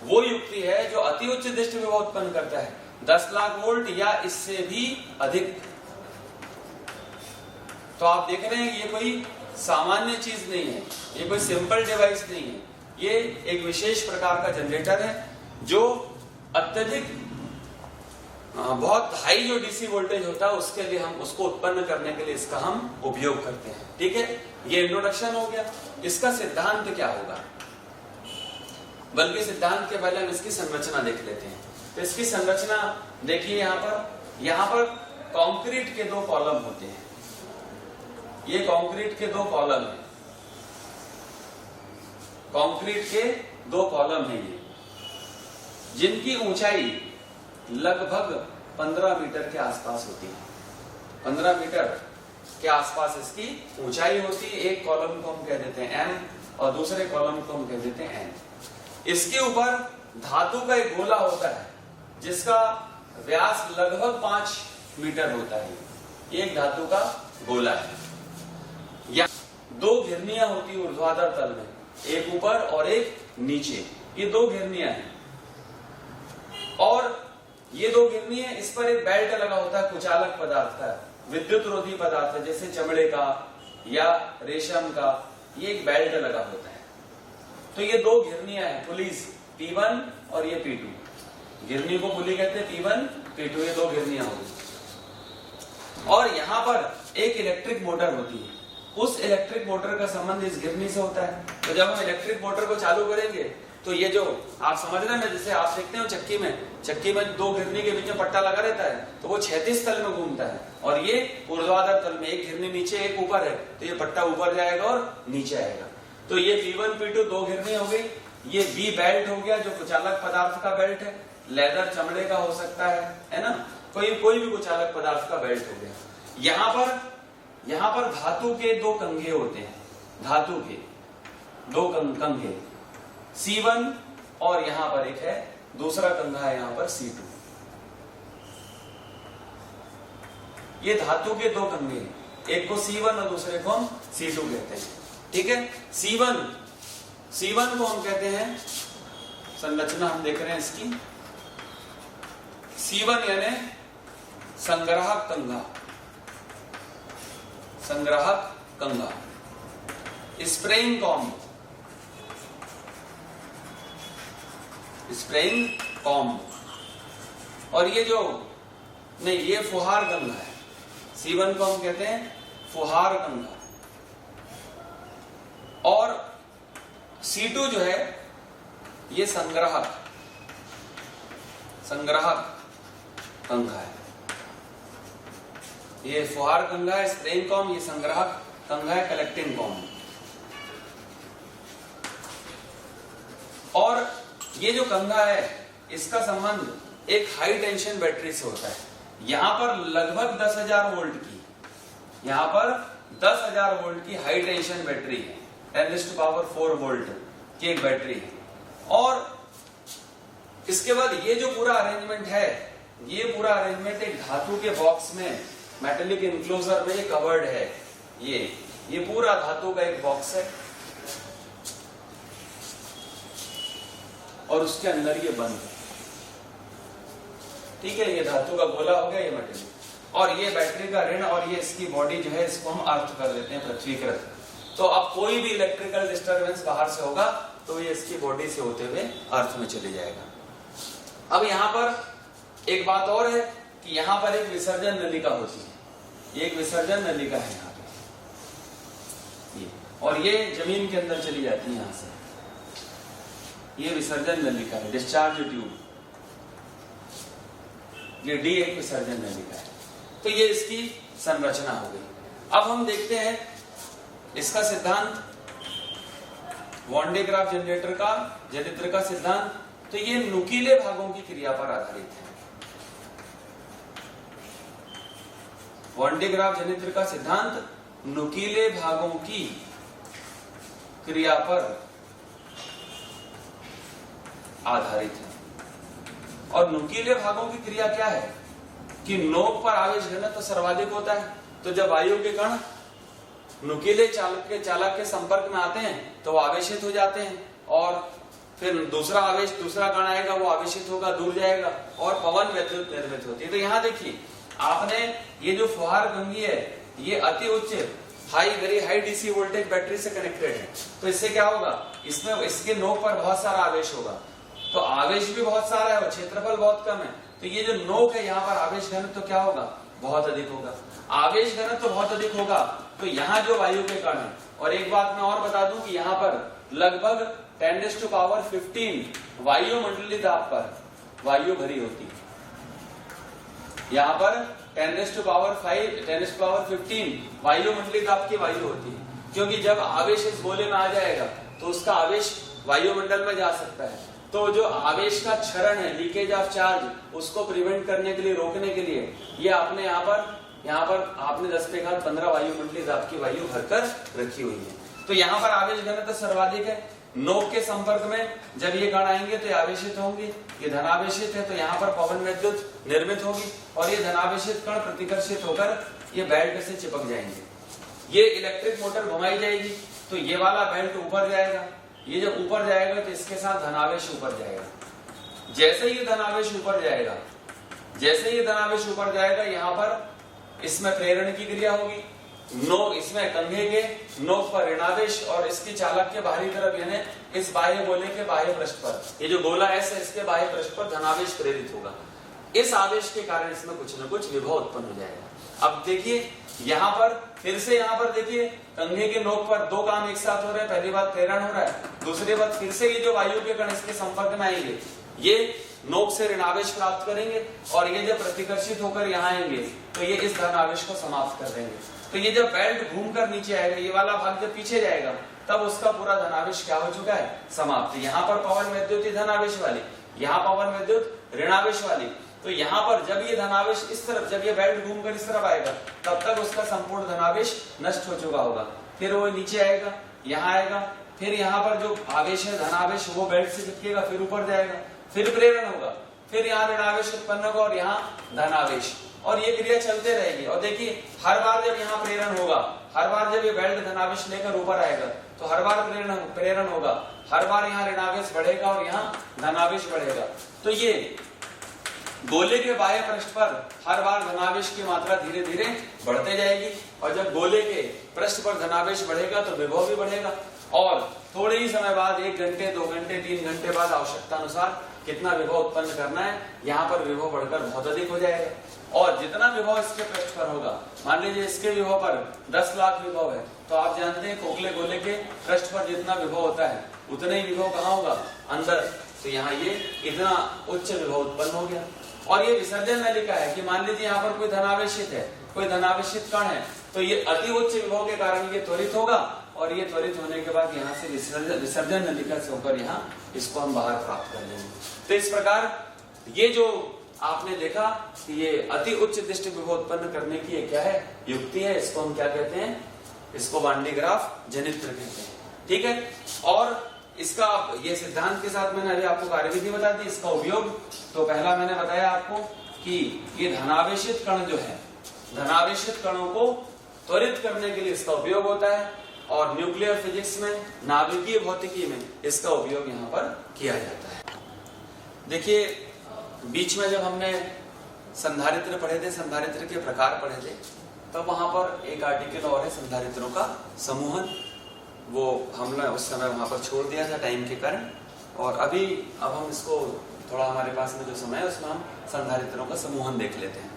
वो युक्ति है जो अति उच्च दिष्ट विभव उत्पन्न करता है, 10 लाख वोल्ट या इससे भी अधिक। तो आप देख रहे हैं ये कोई सामान्य चीज नहीं है, ये कोई सिंपल डिवाइस नहीं है, ये एक विशेष प्रकार का जनरेटर है जो अत्यधिक बहुत हाई जो डीसी वोल्टेज होता है उसके लिए हम उसको उत्पन्न करने के लिए इसका हम उपयोग करते हैं। ठीक है, ये इंट्रोडक्शन हो गया। इसका सिद्धांत क्या होगा? बल्कि सिद्धांत के पहले हम इसकी संरचना देख लेते हैं। तो इसकी संरचना देखिए, यहाँ पर कंक्रीट के 2 कॉलम होते हैं। ये कंक्रीट के 2 कॉलम है, कंक्रीट के 2 कॉलम है ये। जिनकी ऊंचाई लगभग 15 मीटर के आसपास होती है। 15 मीटर के आसपास इसकी ऊंचाई होती है। एक कॉलम को हम कह देते हैं M और दूसरे कॉलम को हम कह देते हैं N। इसके ऊपर धातु का एक गोला होता है जिसका व्यास लगभग 5 मीटर होता है। एक धातु का गोला है। या 2 घिरनियां होती है ऊर्ध्वाधर तल में, एक ऊपर और एक नीचे। ये 2 घिरनियां हैं और ये 2 घिरनियां, इस पर एक बेल्ट लगा होता है कुचालक पदार्थ का, विद्युत रोधी पदार्थ है, जैसे चमड़े का या रेशम का। ये एक बेल्ट लगा होता है। तो ये 2 घिरनियां हैं, पुलीज P1 और ये P2। घिरनी को पुली कहते हैं, P1 P2, ये 2 घिरनियां होगी। और यहां पर एक इलेक्ट्रिक मोटर होती है। उस इलेक्ट्रिक मोटर का संबंध इस घिरनी से होता है। तो जब हम इलेक्ट्रिक मोटर को चालू करेंगे तो ये जो आप समझ रहे हैं, जैसे आप देखते हो चक्की में 2 घिरनी के बीच में पट्टा लगा रहता है, तो वो क्षैतिज तल में घूमता है और ये ऊर्ध्वाधर तल में, एक घिरनी नीचे एक ऊपर है, तो ये पट्टा ऊपर जाएगा और नीचे आएगा। तो ये P1 P2 2 घिरनी हो गई। ये B बेल्ट हो गया जो कुचालक पदार्थ का बेल्ट है, लेदर चमड़े का हो सकता है ना, कोई भी कुचालक पदार्थ का बेल्ट हो गया। यहाँ पर धातु के 2 कंघे होते हैं, धातु के 2 कंघे C1 और यहां पर एक है दूसरा कंघा है यहां पर C2। ये धातु के 2 कंघे, एक को C1 और दूसरे को हम C2 कहते हैं। ठीक है, C1 को हम कहते हैं, संरचना हम देख रहे हैं इसकी, C1 यानी संग्राहक कंघा, संग्राहक कंघा, स्प्रेइंग कॉम्ब, स्प्रेइंग कॉम्ब। और ये जो नहीं, ये फुहार कंघा है। C1 को हम कहते हैं फुहार कंघा। और C2 जो है ये संग्राहक कंघा है। ये फुहार कंघा है, स्प्रेइंग कॉम्ब, ये संग्राहक कंघा है, कलेक्टिंग कॉम्ब। और ये जो कंघा है इसका संबंध एक हाई टेंशन बैटरी से होता है। यहां पर लगभग 10,000 वोल्ट की, यहां पर 10,000 वोल्ट की हाई टेंशन बैटरी है, 10⁴ वोल्ट की एक बैटरी है। और इसके बाद ये जो पूरा अरेंजमेंट है, ये पूरा अरेंजमेंट एक धातु के बॉक्स में, मेटेलिक इनक्लोजर में ये कवर्ड है। ये पूरा धातु का एक बॉक्स है और उसके अंदर ये बंद है। ठीक है, ये धातु का गोला हो गया, ये मेटेलिक, और ये बैटरी का ऋण, और ये इसकी बॉडी जो है इसको हम अर्थ कर देते हैं, पृथ्वीकृत। तो अब कोई भी इलेक्ट्रिकल डिस्टर्बेंस बाहर से होगा तो ये इसकी बॉडी से होते हुए अर्थ में चले जाएगा। अब यहाँ पर एक बात और है कि यहाँ पर एक विसर्जन नलिका होती है, ये एक विसर्जन नलिका है यहाँ पे, ये, और ये जमीन के अंदर चली जाती है यहाँ से। ये विसर्जन नलिका है, डिस्चार्ज ट्यूब, ये D एक विसर्जन नलिका है। तो ये इसकी संरचना हो गई। अब हम देखते हैं इसका सिद्धांत, वॉन डे ग्राफ जनरेटर का, जनित्र का सिद्धांत। तो ये नुकीले भागों की क्रिया पर आधारित है। वॉन डे ग्राफ जनित्र का सिद्धांत नुकीले भागों की क्रिया पर आधारित है। और नुकीले भागों की क्रिया क्या है कि नोक पर आवेश घनत्व सर्वाधिक होता है। तो जब वायु के कण नुकीले चालक के संपर्क में आते हैं तो वो आवेशित हो जाते हैं, और फिर दूसरा कण आएगा, वो आवेशित होगा, दूर जाएगा, और पवन विद्युत निर्मित होती है। तो यहाँ देखिए, आपने ये जो फुहार कंघी है, ये अति उच्च very high DC voltage battery से कनेक्टेड है। तो इससे क्या होगा, इसमें इसके नोक पर बहुत सारा आवेश होगा। तो आवेश भी बहुत सारा है और क्षेत्रफल बहुत कम है। तो ये जो नोक है, यहाँ पर आवेश घनत्व तो क्या होगा, बहुत अधिक होगा। आवेश घनत्व तो बहुत अधिक होगा, तो यहाँ जो वायु के कण है, और एक बात मैं और बता दूं कि यहाँ पर लगभग 10⁻15 वायुमंडलीय दाब पर वायु भरी होती है। यहाँ पर 10⁻15 वायुमंडलीय दाब की वायु होती है, क्योंकि जब आवेश इस गोले में आ जाएगा तो उसका आवेश वायुमंडल में जा सकता है। तो जो आवेश का क्षरण है, लीकेज ऑफ चार्ज, उसको प्रिवेंट करने के लिए, रोकने के लिए ये आपने यहाँ पर आपने 10 पे घात 15 वायुमंडलीय दाब की वायु भरकर रखी हुई है। तो यहाँ पर आवेश घनत्व सर्वाधिक है। नोक के संपर्क में जब ये कण आएंगे तो ये आवेशित होंगे, ये धनावेशित है, तो यहाँ पर पवन विद्युत निर्मित होगी और ये धनावेशित कण प्रतिकर्षित होकर ये बेल्ट से चिपक जाएंगे। ये इलेक्ट्रिक मोटर घुमाई जाएगी तो ये वाला बेल्ट ऊपर जाएगा, ये जब ऊपर जाएगा तो इसके साथ धनावेश ऊपर जाएगा। जैसे ही धनावेश ऊपर जाएगा, यहाँ पर इसमें प्रेरण की क्रिया होगी। नोक, इसमें कंघे के नोक पर ऋणावेश और इसकी चालक के बाहरी तरफ यानी इस बाह्य गोले के बाह्य पृष्ठ पर, ये जो गोला एस है इसके बाह्य पृष्ठ पर धनावेश प्रेरित होगा। इस आवेश के कारण इसमें कुछ न कुछ विभव उत्पन्न हो जाएगा। अब देखिए यहाँ पर फिर से देखिए कंघे के नोक पर दो काम एक साथ हो रहे हैं। पहली बात प्रेरण हो रहा है, दूसरी बात फिर से ये जो वायु के कण इसके संपर्क में आएंगे ये नोक से ऋणावेश प्राप्त करेंगे और ये जब प्रतिकर्षित होकर यहाँ आएंगे तो ये इस धनावेश को समाप्त कर देंगे। तो ये जब बेल्ट घूमकर नीचे आएगा, ये वाला भाग जब पीछे जाएगा तब उसका पूरा धनावेश क्या हो चुका है, समाप्त। यहाँ पर पवन विद्युत धनावेश वाली, यहाँ पवन विद्युत ऋणावेश वाली। तो यहाँ पर जब ये धनावेश इस तरफ, जब ये बेल्ट घूमकर इस तरफ आएगा तब तक उसका संपूर्ण धनावेश नष्ट हो चुका होगा। फिर वो नीचे आएगा, यहाँ आएगा, फिर यहाँ पर जो आवेश है धनावेश वो बेल्ट से चिपकेगा, फिर ऊपर जाएगा, फिर प्रेरण होगा, फिर यहाँ ऋणावेश उत्पन्न होगा और यहाँ धनावेश, और ये क्रिया चलते रहेगी। और देखिए हर बार जब यहाँ प्रेरण होगा, हर बार जब ये बेल्ट धनावेश लेकर ऊपर आएगा तो हर बार प्रेरण होगा, हर बार यहाँ ऋणावेश बढ़ेगा और यहाँ धनावेश बढ़ेगा। तो ये गोले के बाह्य पृष्ठ पर हर बार धनावेश की मात्रा धीरे धीरे बढ़ते जाएगी और जब गोले के पृष्ठ पर धनावेश बढ़ेगा तो विभव भी बढ़ेगा और थोड़े ही समय बाद 1 घंटे 2 घंटे 3 घंटे बाद आवश्यकता अनुसार कितना विभव उत्पन्न करना है, यहाँ पर विभव बढ़कर बहुत अधिक हो जाएगा। और जितना विभव इसके पृष्ठ पर होगा, मान लीजिए इसके विभव पर 10 लाख विभव है, तो आप जानते हैं खोखले गोले के पृष्ठ पर जितना विभव होता है उतना ही विभव कहाँ होगा, अंदर। तो यहाँ ये इतना उच्च विभव उत्पन्न हो गया। और ये विसर्जन नलिका है कि मान लीजिए यहाँ पर कोई धनावेशित है, कोई धनावेशित कण है, तो ये अति उच्च विभव के कारण ये त्वरित होगा और ये त्वरित होने के बाद यहाँ से विसर्जन नलिका से होकर यहाँ इसको हम बाहर प्राप्त कर लेंगे। तो इस प्रकार ये जो आपने देखा कि ये अति उच्च दृष्टि विभव उत्पन्न करने की ये क्या है, युक्ति है। इसको हम क्या कहते हैं, इसको वान डी ग्राफ जनित्र कहते हैं। ठीक है, और इसका ये सिद्धांत के साथ मैंने अभी आपको कार्यविधि बता दी। इसका उपयोग तो पहला मैंने बताया आपको कि ये धनावेशित कण जो है, धनावेशित कणों को त्वरित करने के लिए इसका उपयोग होता है और न्यूक्लियर फिजिक्स में, नाभिकीय भौतिकी में इसका उपयोग यहाँ पर किया जाता है। देखिए बीच में जब हमने संधारित्र पढ़े थे, संधारित्र के प्रकार पढ़े थे, तब वहां पर एक आर्टिकल और है संधारित्रों का समूहन, वो हमने उस समय वहां पर छोड़ दिया था टाइम के कारण। और अब हम इसको थोड़ा हमारे पास में जो समय है उसमें हम संधारित्रों का समूहन देख लेते हैं।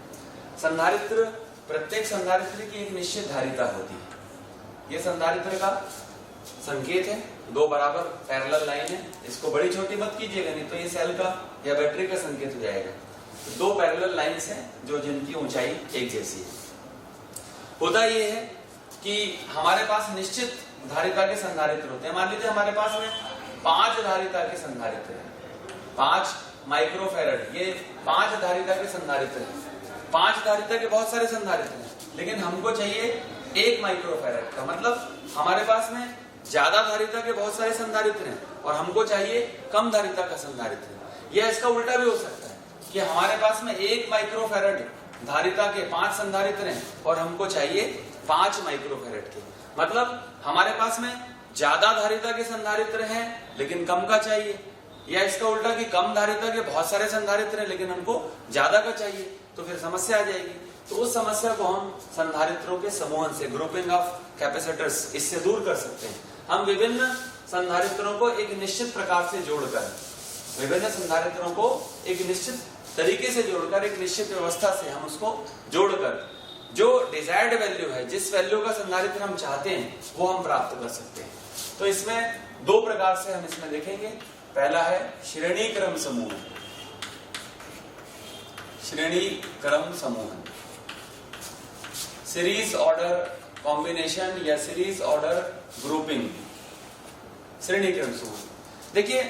संधारित्र, प्रत्येक संधारित्र की एक निश्चित धारिता होती है। ये संधारित्र का संकेत है, 2 बराबर पैरेलल लाइन है। इसको बड़ी छोटी मत कीजिएगा, नहीं तो ये सेल का या बैटरी का संकेत हो जाएगा। 2 पैरेलल लाइंस हैं जो जिनकी ऊंचाई एक जैसी है। होता ये है कि हमारे पास निश्चित धारिता के संधारित्र होते हैं। मान लीजिए हमारे पास में 5 धारिता के संधारित्र है, 5 माइक्रोफैरड, ये 5 धारिता के संधारित्र है। 5 धारिता के बहुत सारे संधारित्र हैं, लेकिन हमको चाहिए 1 माइक्रोफैरड का। मतलब हमारे पास में ज्यादा धारिता के बहुत सारे संधारित्र हैं और हमको चाहिए कम धारिता का संधारित्र। या इसका उल्टा भी हो सकता है कि हमारे पास में 1 माइक्रोफैरड धारिता के 5 संधारित्र हैं और हमको चाहिए 5 माइक्रोफैरड के। मतलब हमारे पास में ज्यादा धारिता के संधारित्र हैं लेकिन कम का चाहिए, या इसका उल्टा कि कम धारिता के बहुत सारे संधारित्र हैं लेकिन हमको ज्यादा का चाहिए, तो फिर समस्या आ जाएगी। तो उस समस्या को हम संधारित्रों के समूहन से, ग्रुपिंग ऑफ कैपेसिटर्स, इससे दूर कर सकते हैं। हम विभिन्न संधारित्रों को एक निश्चित प्रकार से जोड़कर, विभिन्न संधारित्रों को एक निश्चित तरीके से जोड़कर, एक निश्चित व्यवस्था से हम उसको जोड़कर जो डिजायर्ड वैल्यू है, जिस वैल्यू का संधारित्र हम चाहते हैं वो हम प्राप्त कर सकते हैं। तो इसमें 2 प्रकार से हम इसमें देखेंगे। पहला है श्रेणी क्रम समूहन, श्रेणी क्रम समूहन, सीरीज ऑर्डर कॉम्बिनेशन या सीरीज ऑर्डर ग्रुपिंग, श्रेणी क्रम समूहन। देखिए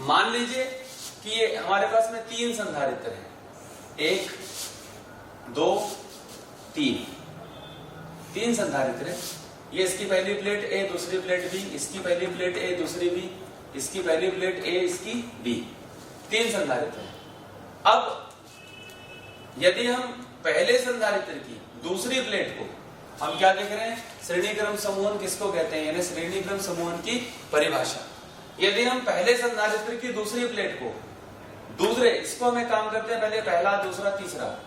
मान लीजिए कि ये हमारे पास में 3 संधारित्र हैं, 1 2 3 संधारित्र है। ये इसकी पहली प्लेट ए, दूसरी प्लेट बी, इसकी पहली प्लेट ए, दूसरी बी, इसकी पहली प्लेट ए, इसकी बी, 3 संधारित्र है। अब यदि हम पहले संधारित्र की दूसरी प्लेट को हम क्या देख रहे हैं, श्रेणी क्रम समूहन किसको कहते हैं, यानी श्रेणी क्रम समूहन की परिभाषा। यदि हम पहले संधारित्र की दूसरी प्लेट को दूसरे, इसको हमें काम करते हैं पहले पहला, दूसरा, तीसरा,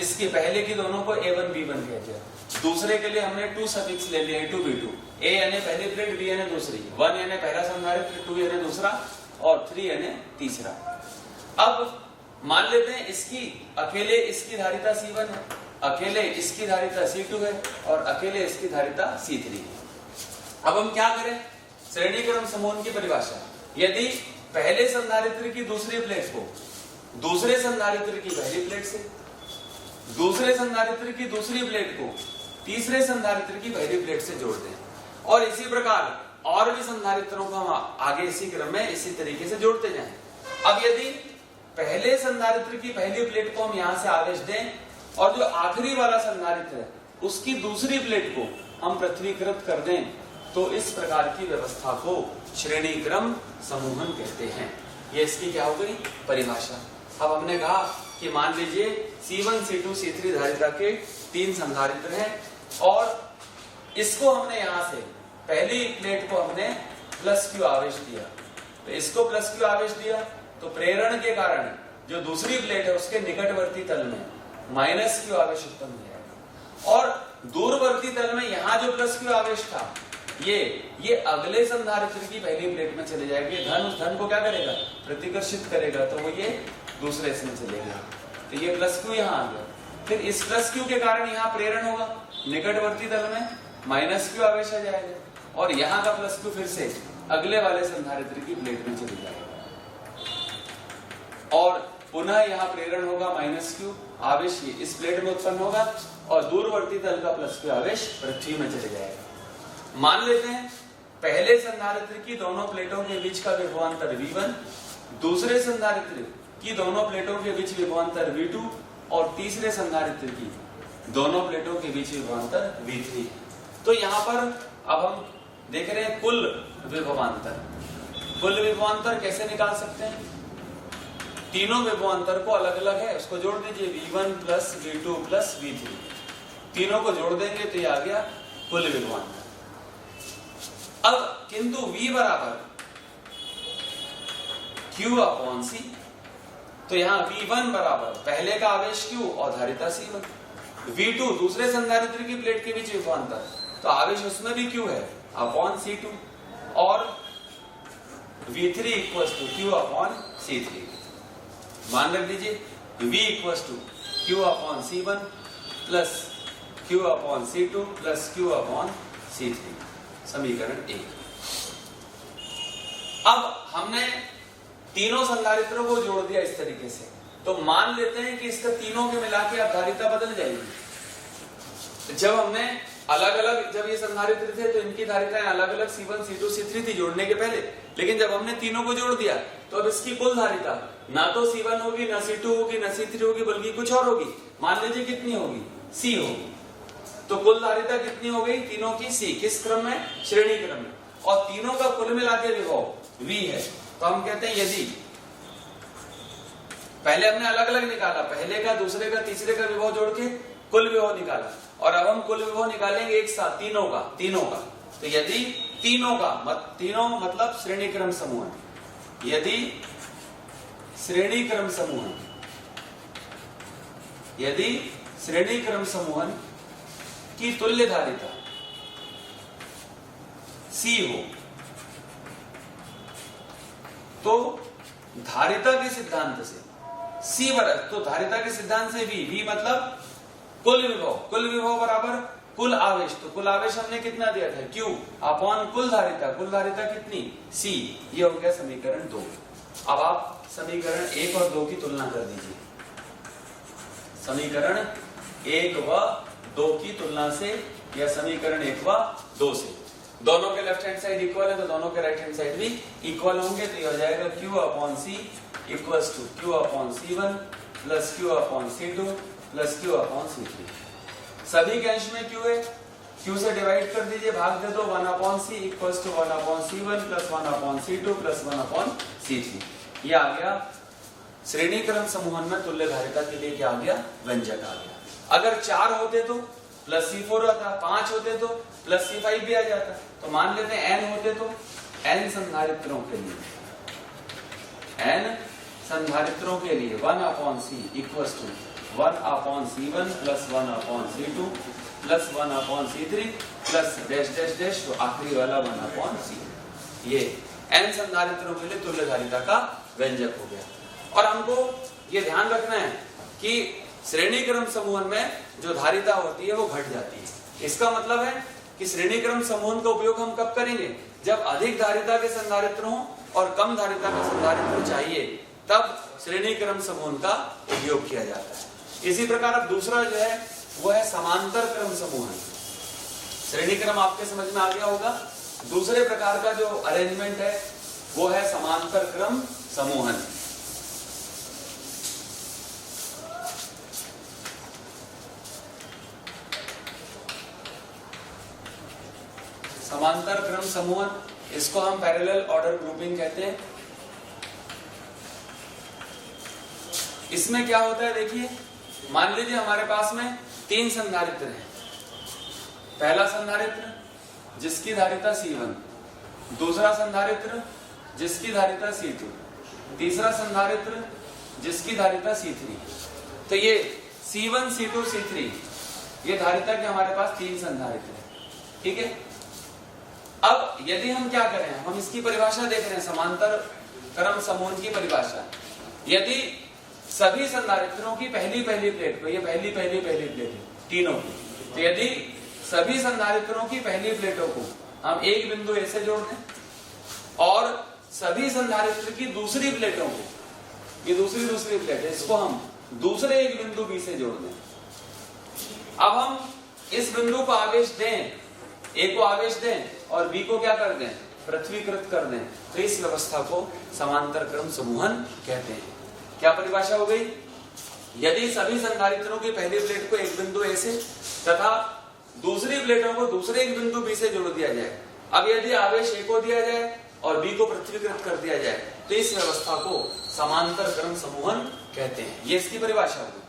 इसकी पहले की दोनों को A1 B1 कहते हैं। दूसरे के लिए हमने 2 सफिक्स ले लिया, A2 B2, A यानी पहली प्लेट, B यानी दूसरी, 1 यानी पहला संधारित्र, 2 यानी दूसरा और 3 यानी तीसरा। अब मान लेते हैं इसकी अकेले इसकी धारिता C1 है, अकेले इसकी धारिता C2 है और अकेले इसकी धारिता C3 है। अब हम क्या करें, श्रेणी क्रम समूहन की परिभाषा, यदि पहले संधारित्र की दूसरी प्लेट को दूसरे संधारित्र की पहली प्लेट से, दूसरे संधारित्र की दूसरी प्लेट को तीसरे संधारित्र की पहली प्लेट से जोड़ दें, और इसी प्रकार और भी संधारित्रों को हम आगे इसी क्रम में इसी तरीके से जोड़ते जाएं। अब यदि पहले संधारित्र की पहली प्लेट को हम यहां से आवेश दें और जो आखिरी वाला संधारित्र है उसकी दूसरी प्लेट को हम पृथ्वीकृत कर दें, तो इस प्रकार की व्यवस्था को श्रेणी क्रम समूहन कहते हैं। ये इसकी क्या हो गई, परिभाषा। अब हमने कहा कि मान लीजिए C1 C2 C3 धारिता के 3 संधारित्र हैं और इसको हमने यहां से पहली प्लेट को हमने +q आवेश दिया, तो इसको +q आवेश दिया तो प्रेरण के कारण जो दूसरी प्लेट है उसके निकटवर्ती तल में -q आवेश उत्पन्न हो जाएगा, और दूरवर्ती तल में यहाँ जो +q आवेश था ये अगले संधारित्र की पहली प्लेट में चले जाएंगे, धन उस धन को क्या करेगा, प्रतिकर्षित करेगा, तो वो ये दूसरे इसमें चलेगा, तो ये +q यहाँ आ गया। फिर इस +q के कारण यहाँ प्रेरण होगा, निकटवर्ती तल में -q आवेश आ जाएगा और यहाँ का +q फिर से अगले वाले संधारित्र की प्लेट में चले जाएगा और पुनः यहाँ प्रेरण होगा, -q आवेश इस प्लेट में उत्पन्न होगा और दूरवर्ती तल का +q आवेश पृथ्वी में चले जाएगा। मान लेते हैं पहले संधारित्र की दोनों प्लेटों के बीच का विभवांतर V1, दूसरे संधारित्र की दोनों प्लेटों के बीच विभवांतर V2 और तीसरे संधारित्र की दोनों प्लेटों के बीच विभवांतर V3। तो यहाँ पर अब हम देख रहे हैं कुल विभवांतर। कुल विभवांतर कैसे निकाल सकते हैं, तीनों विभवांतर को अलग अलग है उसको जोड़ दीजिए, V1 + V2 + V3, तीनों को जोड़ देंगे तो ये आ गया कुल विभवांतर। अब किंतु V बराबर Q/C, तो यहाँ V1 बराबर पहले का आवेश Q और धारिता C1, V2 दूसरे संधारित्र की प्लेट के बीच विभवांतर, तो आवेश उसमें भी Q है /C2 और V3 = Q/C3। मान रख दीजिए V = Q/C1 + Q/C2 + Q/C3, समीकरण 1। अब हमने तीनों संधारित्रों को जोड़ दिया इस तरीके से, तो मान लेते हैं कि इसका तीनों के मिला के अब धारिता बदल जाएगी। जब हमने अलग अलग जब ये संधारित्र थे तो इनकी धारिताएं अलग अलग C1 C2 C3 थी जोड़ने के पहले, लेकिन जब हमने तीनों को जोड़ दिया तो अब इसकी कुल धारिता ना तो C1 होगी, ना C2 होगी, ना C3 होगी, बल्कि कुछ और होगी। मान लीजिए कितनी होगी, C होगी। तो कुल धारिता कितनी हो गई, तीनों की C, किस क्रम में, श्रेणी क्रम में, और तीनों का कुल मिला के विभव V है। तो हम कहते हैं यदि पहले हमने अलग अलग निकाला, पहले का दूसरे का तीसरे का विभव जोड़ के कुल विभव निकाला, और अब हम कुल विभव निकालेंगे एक साथ तीनों का। तो यदि तीनों मतलब श्रेणी क्रम समूह, यदि श्रेणी क्रम समूहन की तुल्य धारिता C हो, तो धारिता के सिद्धांत से C बराबर, तो धारिता के सिद्धांत से V मतलब कुल विभव बराबर कुल आवेश, तो कुल आवेश हमने कितना दिया था, Q/कुल धारिता कितनी, C। ये हो गया समीकरण 2। अब आप समीकरण 1 और 2 की तुलना कर दीजिए। समीकरण 1 व 2 की तुलना से या समीकरण 1 व 2 से दोनों के लेफ्ट हैंड साइड इक्वल है तो दोनों के राइट हैंड साइड भी इक्वल होंगे, तो ये हो जाएगा Q upon C equals to Q upon C1 plus Q upon C2 plus Q upon C3। सभी के अंश में Q है, Q से डिवाइड कर दीजिए, भाग दे दो 1 upon C equals to 1 upon C1 plus 1 upon C2 plus 1 upon C3। ये आ गया श्रेणी क्रम समूहन में तुल्य धारिता के लिए क्या आ गया, व्यंजक आ गया। अगर 4 होते तो प्लस C4 आता, 5 होते तो प्लस C5 भी आ जाता। तो मान लेते हैं n होते तो n संधारित्रों के लिए, n संधारित्रों के लिए 1 upon C equals to 1 upon C1 plus 1 upon C2 plus 1 upon C3 plus dash dash dash, तो आखिरी वाला 1 अपॉन C। ये n संधारित्रों के लिए तुल्य धारिता का व्यंजक हो गया। और हमको ये ध्यान रखना है कि श्रेणी क्रम समूहन में जो धारिता होती है वो घट जाती है। इसका मतलब है कि श्रेणी क्रम समूहन का उपयोग हम कब करेंगे, जब अधिक धारिता के संधारित्र हो और कम धारिता का संधारित्र चाहिए, तब श्रेणी क्रम समूहन का उपयोग किया जाता है। इसी प्रकार अब दूसरा जो है वो है समांतर क्रम समूहन। श्रेणी क्रम आपके समझ में आ गया होगा। दूसरे प्रकार का जो अरेंजमेंट है वो है समांतर क्रम समूहन। समांतर क्रम समूहन, इसको हम पैरेलल ऑर्डर ग्रुपिंग कहते हैं। इसमें क्या होता है, देखिए मान लीजिए हमारे पास में 3 संधारित्र हैं। पहला संधारित्र जिसकी धारिता C1, दूसरा संधारित्र जिसकी धारिता C2, तीसरा संधारित्र जिसकी धारिता C3। तो ये C1, C2, C3 ये धारिता के हमारे पास 3 संधारित्र हैं, ठीक है। अब यदि हम क्या करें, हम इसकी परिभाषा देख रहे हैं, समांतर क्रम समूहन की परिभाषा। यदि सभी संधारित्रों की पहली प्लेट को, ये पहली प्लेट है तीनों की, तो यदि सभी संधारित्रों की पहली प्लेटों को हम एक बिंदु A से जोड़ दें और सभी संधारित्र की दूसरी प्लेटों को, ये दूसरी प्लेट है, इसको हम दूसरे एक बिंदु B से जोड़ दें। अब हम इस बिंदु को आवेश दें, A को आवेश दें और B को क्या कर दें, पृथ्वीकृत कर दें, तो इस व्यवस्था को समांतर क्रम समूहन कहते हैं। क्या परिभाषा हो गई, यदि सभी संधारित्रों की पहली प्लेट को एक बिंदु A से तथा दूसरी प्लेटों को दूसरे एक बिंदु B से जोड़ दिया जाए, अब यदि आवेश A को दिया जाए और B को पृथ्वीकृत कर दिया जाए, तो इस व्यवस्था को समांतर क्रम समूहन कहते हैं। ये इसकी परिभाषा हुई।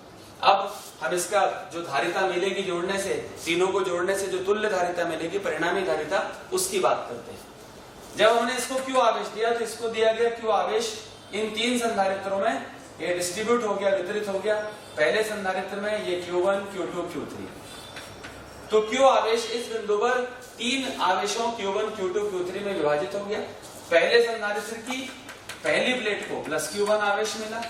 अब हम इसका जो धारिता मिलेगी जोड़ने से, तीनों को जोड़ने से जो तुल्य धारिता मिलेगी, परिणामी धारिता, उसकी बात करते हैं। जब हमने इसको Q आवेश दिया तो इसको दिया गया Q आवेश इन 3 संधारित्रों में, ये डिस्ट्रीब्यूट हो गया, वितरित हो गया। पहले संधारित्र में ये Q1, Q2, Q3, तो Q आवेश इस बिंदु पर 3 आवेशों Q1, Q2, Q3 में विभाजित हो गया। पहले संधारित्र की पहली प्लेट को प्लस Q1 आवेश मिला,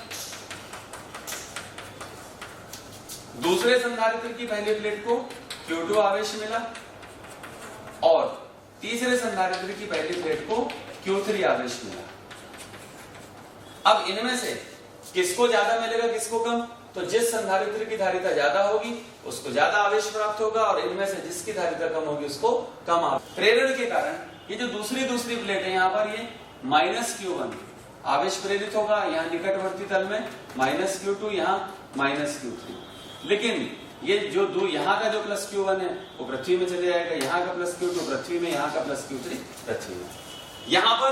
दूसरे संधारित्र की पहली प्लेट को Q2 आवेश मिला और तीसरे संधारित्र की पहली प्लेट को Q3 आवेश मिला। अब इनमें से किसको ज्यादा मिलेगा, किसको कम, तो जिस संधारित्र की धारिता ज्यादा होगी उसको ज्यादा आवेश प्राप्त होगा और इनमें से जिसकी धारिता कम होगी उसको कम आवेश। प्रेरण के कारण ये जो दूसरी प्लेट है, यहाँ पर ये माइनस Q1 आवेश प्रेरित होगा, यहाँ निकटवर्ती तल में माइनस Q2, यहाँ माइनस Q3। लेकिन ये जो यहाँ का जो प्लस Q1 है वो पृथ्वी में चले जाएगा, यहाँ का प्लस Q2 पृथ्वी में, यहाँ का प्लस Q3 पृथ्वी में। यहाँ पर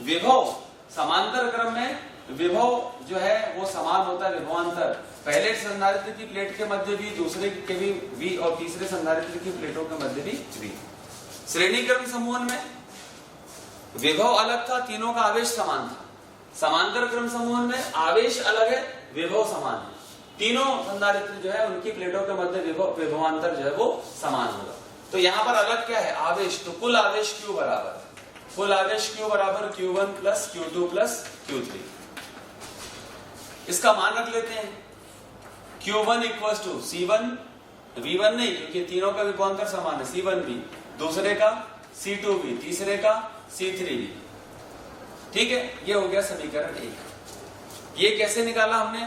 विभव समांतर क्रम में विभव जो है वो समान होता है, विभवांतर पहले संधारित्र की प्लेट के मध्य भी, दूसरे के भी V और तीसरे संधारित्र की प्लेटों के मध्य भी V। श्रेणी क्रम समूहन में विभव अलग था, तीनों का आवेश समान था। समांतर क्रम समूहन में आवेश अलग है, विभव समान है। तीनों संधारित्र जो है उनकी प्लेटों के मध्य विभवांतर जो है वो समान होगा। तो यहाँ पर अलग क्या है, आवेश। तो कुल आवेश Q बराबर, कुल आवेश Q बराबर Q1 plus Q2 plus Q3। इसका मान रख लेते हैं, Q1 equal to C1, V1 नहीं क्योंकि तीनों का विभवांतर समान है, C1V, दूसरे का C2V, तीसरे का C3V। ठीक है, ये हो गया समीकरण 1। ये कैसे निकाला हमने,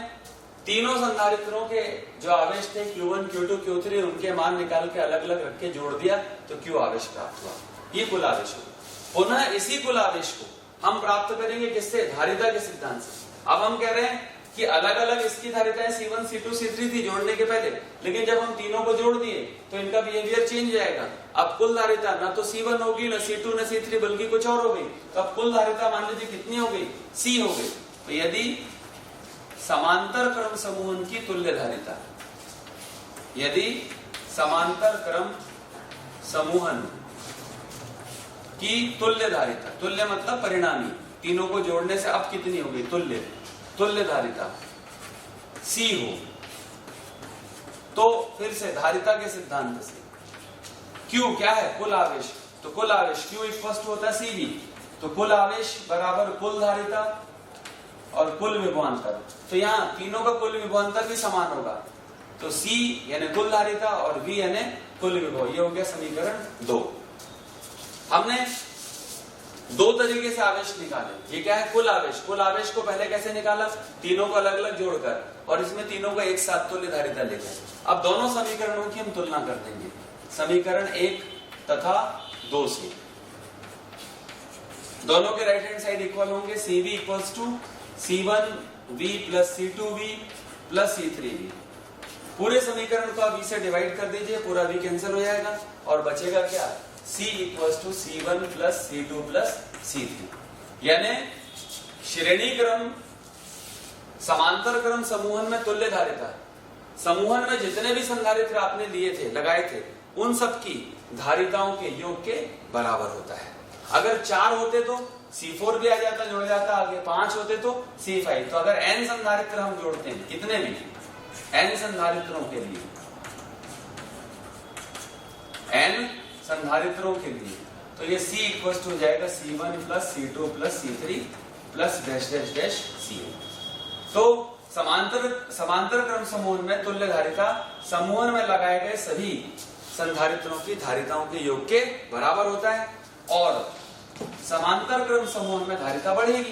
तीनों संधारित्रों के जो आवेश थे Q1, Q2, Q3 उनके मान निकाल के अलग अलग रख के जोड़ दिया तो Q आवेश प्राप्त हुआ। ये कुल आवेश होगा। पुनः इसी कुल आवेश को हम प्राप्त करेंगे किससे? धारिता के सिद्धांत से। अब हम कह रहे हैं कि अलग अलग इसकी धारिताएं C1, C2, C3 थी जोड़ने के पहले, लेकिन जब हम तीनों को जोड़ दिए तो इनका बिहेवियर चेंज जाएगा। अब कुल धारिता ना तो C1 होगी, ना C2, ना C3, बल्कि कुछ और हो गई। तो अब कुल धारिता मान लीजिए कितनी हो गई? C हो गई। तो यदि समांतर क्रम समूहन की तुल्य धारिता, यदि समांतर क्रम समूहन की तुल्य धारिता, तुल्य मतलब परिणामी, तीनों को जोड़ने से अब कितनी हो गई? तुल्य, तुल्य धारिता C हो, तो फिर से धारिता के सिद्धांत से Q क्या है? कुल आवेश। तो कुल आवेश Q इक्वल टू होता है CV। तो कुल आवेश बराबर कुल धारिता और कुल विभवांतर। तो यहाँ तीनों का कुल विभवांतर भी समान होगा। तो C यानी कुल धारिता और V यानी कुल विभव। ये हो गया समीकरण 2। हमने दो तरीके से आवेश निकाले। ये क्या है? कुल आवेश। कुल आवेश को पहले कैसे निकाला? तीनों को अलग अलग जोड़कर, और इसमें तीनों को एक साथ तुल्य धारिता लेकर। अब दोनों समीकरणों की हम तुलना कर देंगे, समीकरण 1 तथा 2 से। दोनों के राइट हैंड साइड इक्वल होंगे। CV equals to C1V plus C2V plus C3V। पूरे समीकरण को आप V से डिवाइड कर दीजिए, पूरा V कैंसिल हो जाएगा और बचेगा क्या? C equals to C1 plus C2 plus C3। यानी श्रेणी क्रम समांतर क्रम समूहन में तुल्य धारिता, समूहन में जितने भी संधारित्र आपने लिए थे, लगाए थे, उन सब की धारिताओं के योग के बराबर होता है। अगर 4 होते तो C4 भी आ जाता, जुड़ जाता आगे। 5 होते तो C5। तो अगर n संधारित्र हम जोड़ते हैं, कितने भी n संधारित्रों के लिए, n संधारित्रों के लिए, तो ये C इक्वल टू हो जाएगा C1 plus C2 plus C3 plus dash dash dash C। तो समांतर क्रम समूहन में तुल्य धारिता समूहन में लगाए गए सभी संधारित्रों की धारिताओं के योग के बराबर होता है। और समांतर क्रम समूहन में धारिता बढ़ेगी,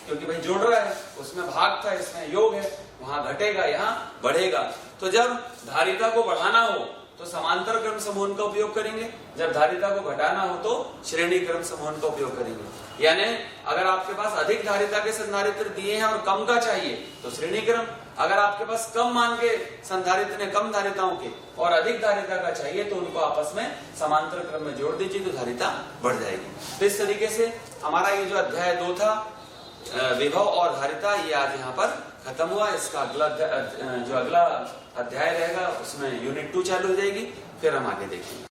क्योंकि भाई जोड़ रहा है, उसमें भाग था, इसमें योग है, वहां घटेगा, यहाँ बढ़ेगा। तो जब धारिता को बढ़ाना हो तो समांतर क्रम समूहन का उपयोग करेंगे, जब धारिता को घटाना हो तो श्रेणी क्रम समूहन का उपयोग करेंगे। यानी अगर आपके पास अधिक धारिता के संधारित्र दिए हैं और कम का चाहिए तो श्रेणी क्रम, अगर आपके पास कम मान के संधारित्र ने कम धारिताओं के और अधिक धारिता का चाहिए तो उनको आपस में समांतर क्रम में जोड़ दीजिए तो धारिता बढ़ जाएगी। तो इस तरीके से हमारा ये जो अध्याय 2 था, विभव और धारिता, ये आज यहाँ पर खत्म हुआ। इसका अगला जो अध्याय रहेगा उसमें यूनिट 2 चालू हो जाएगी, फिर हम आगे देखेंगे।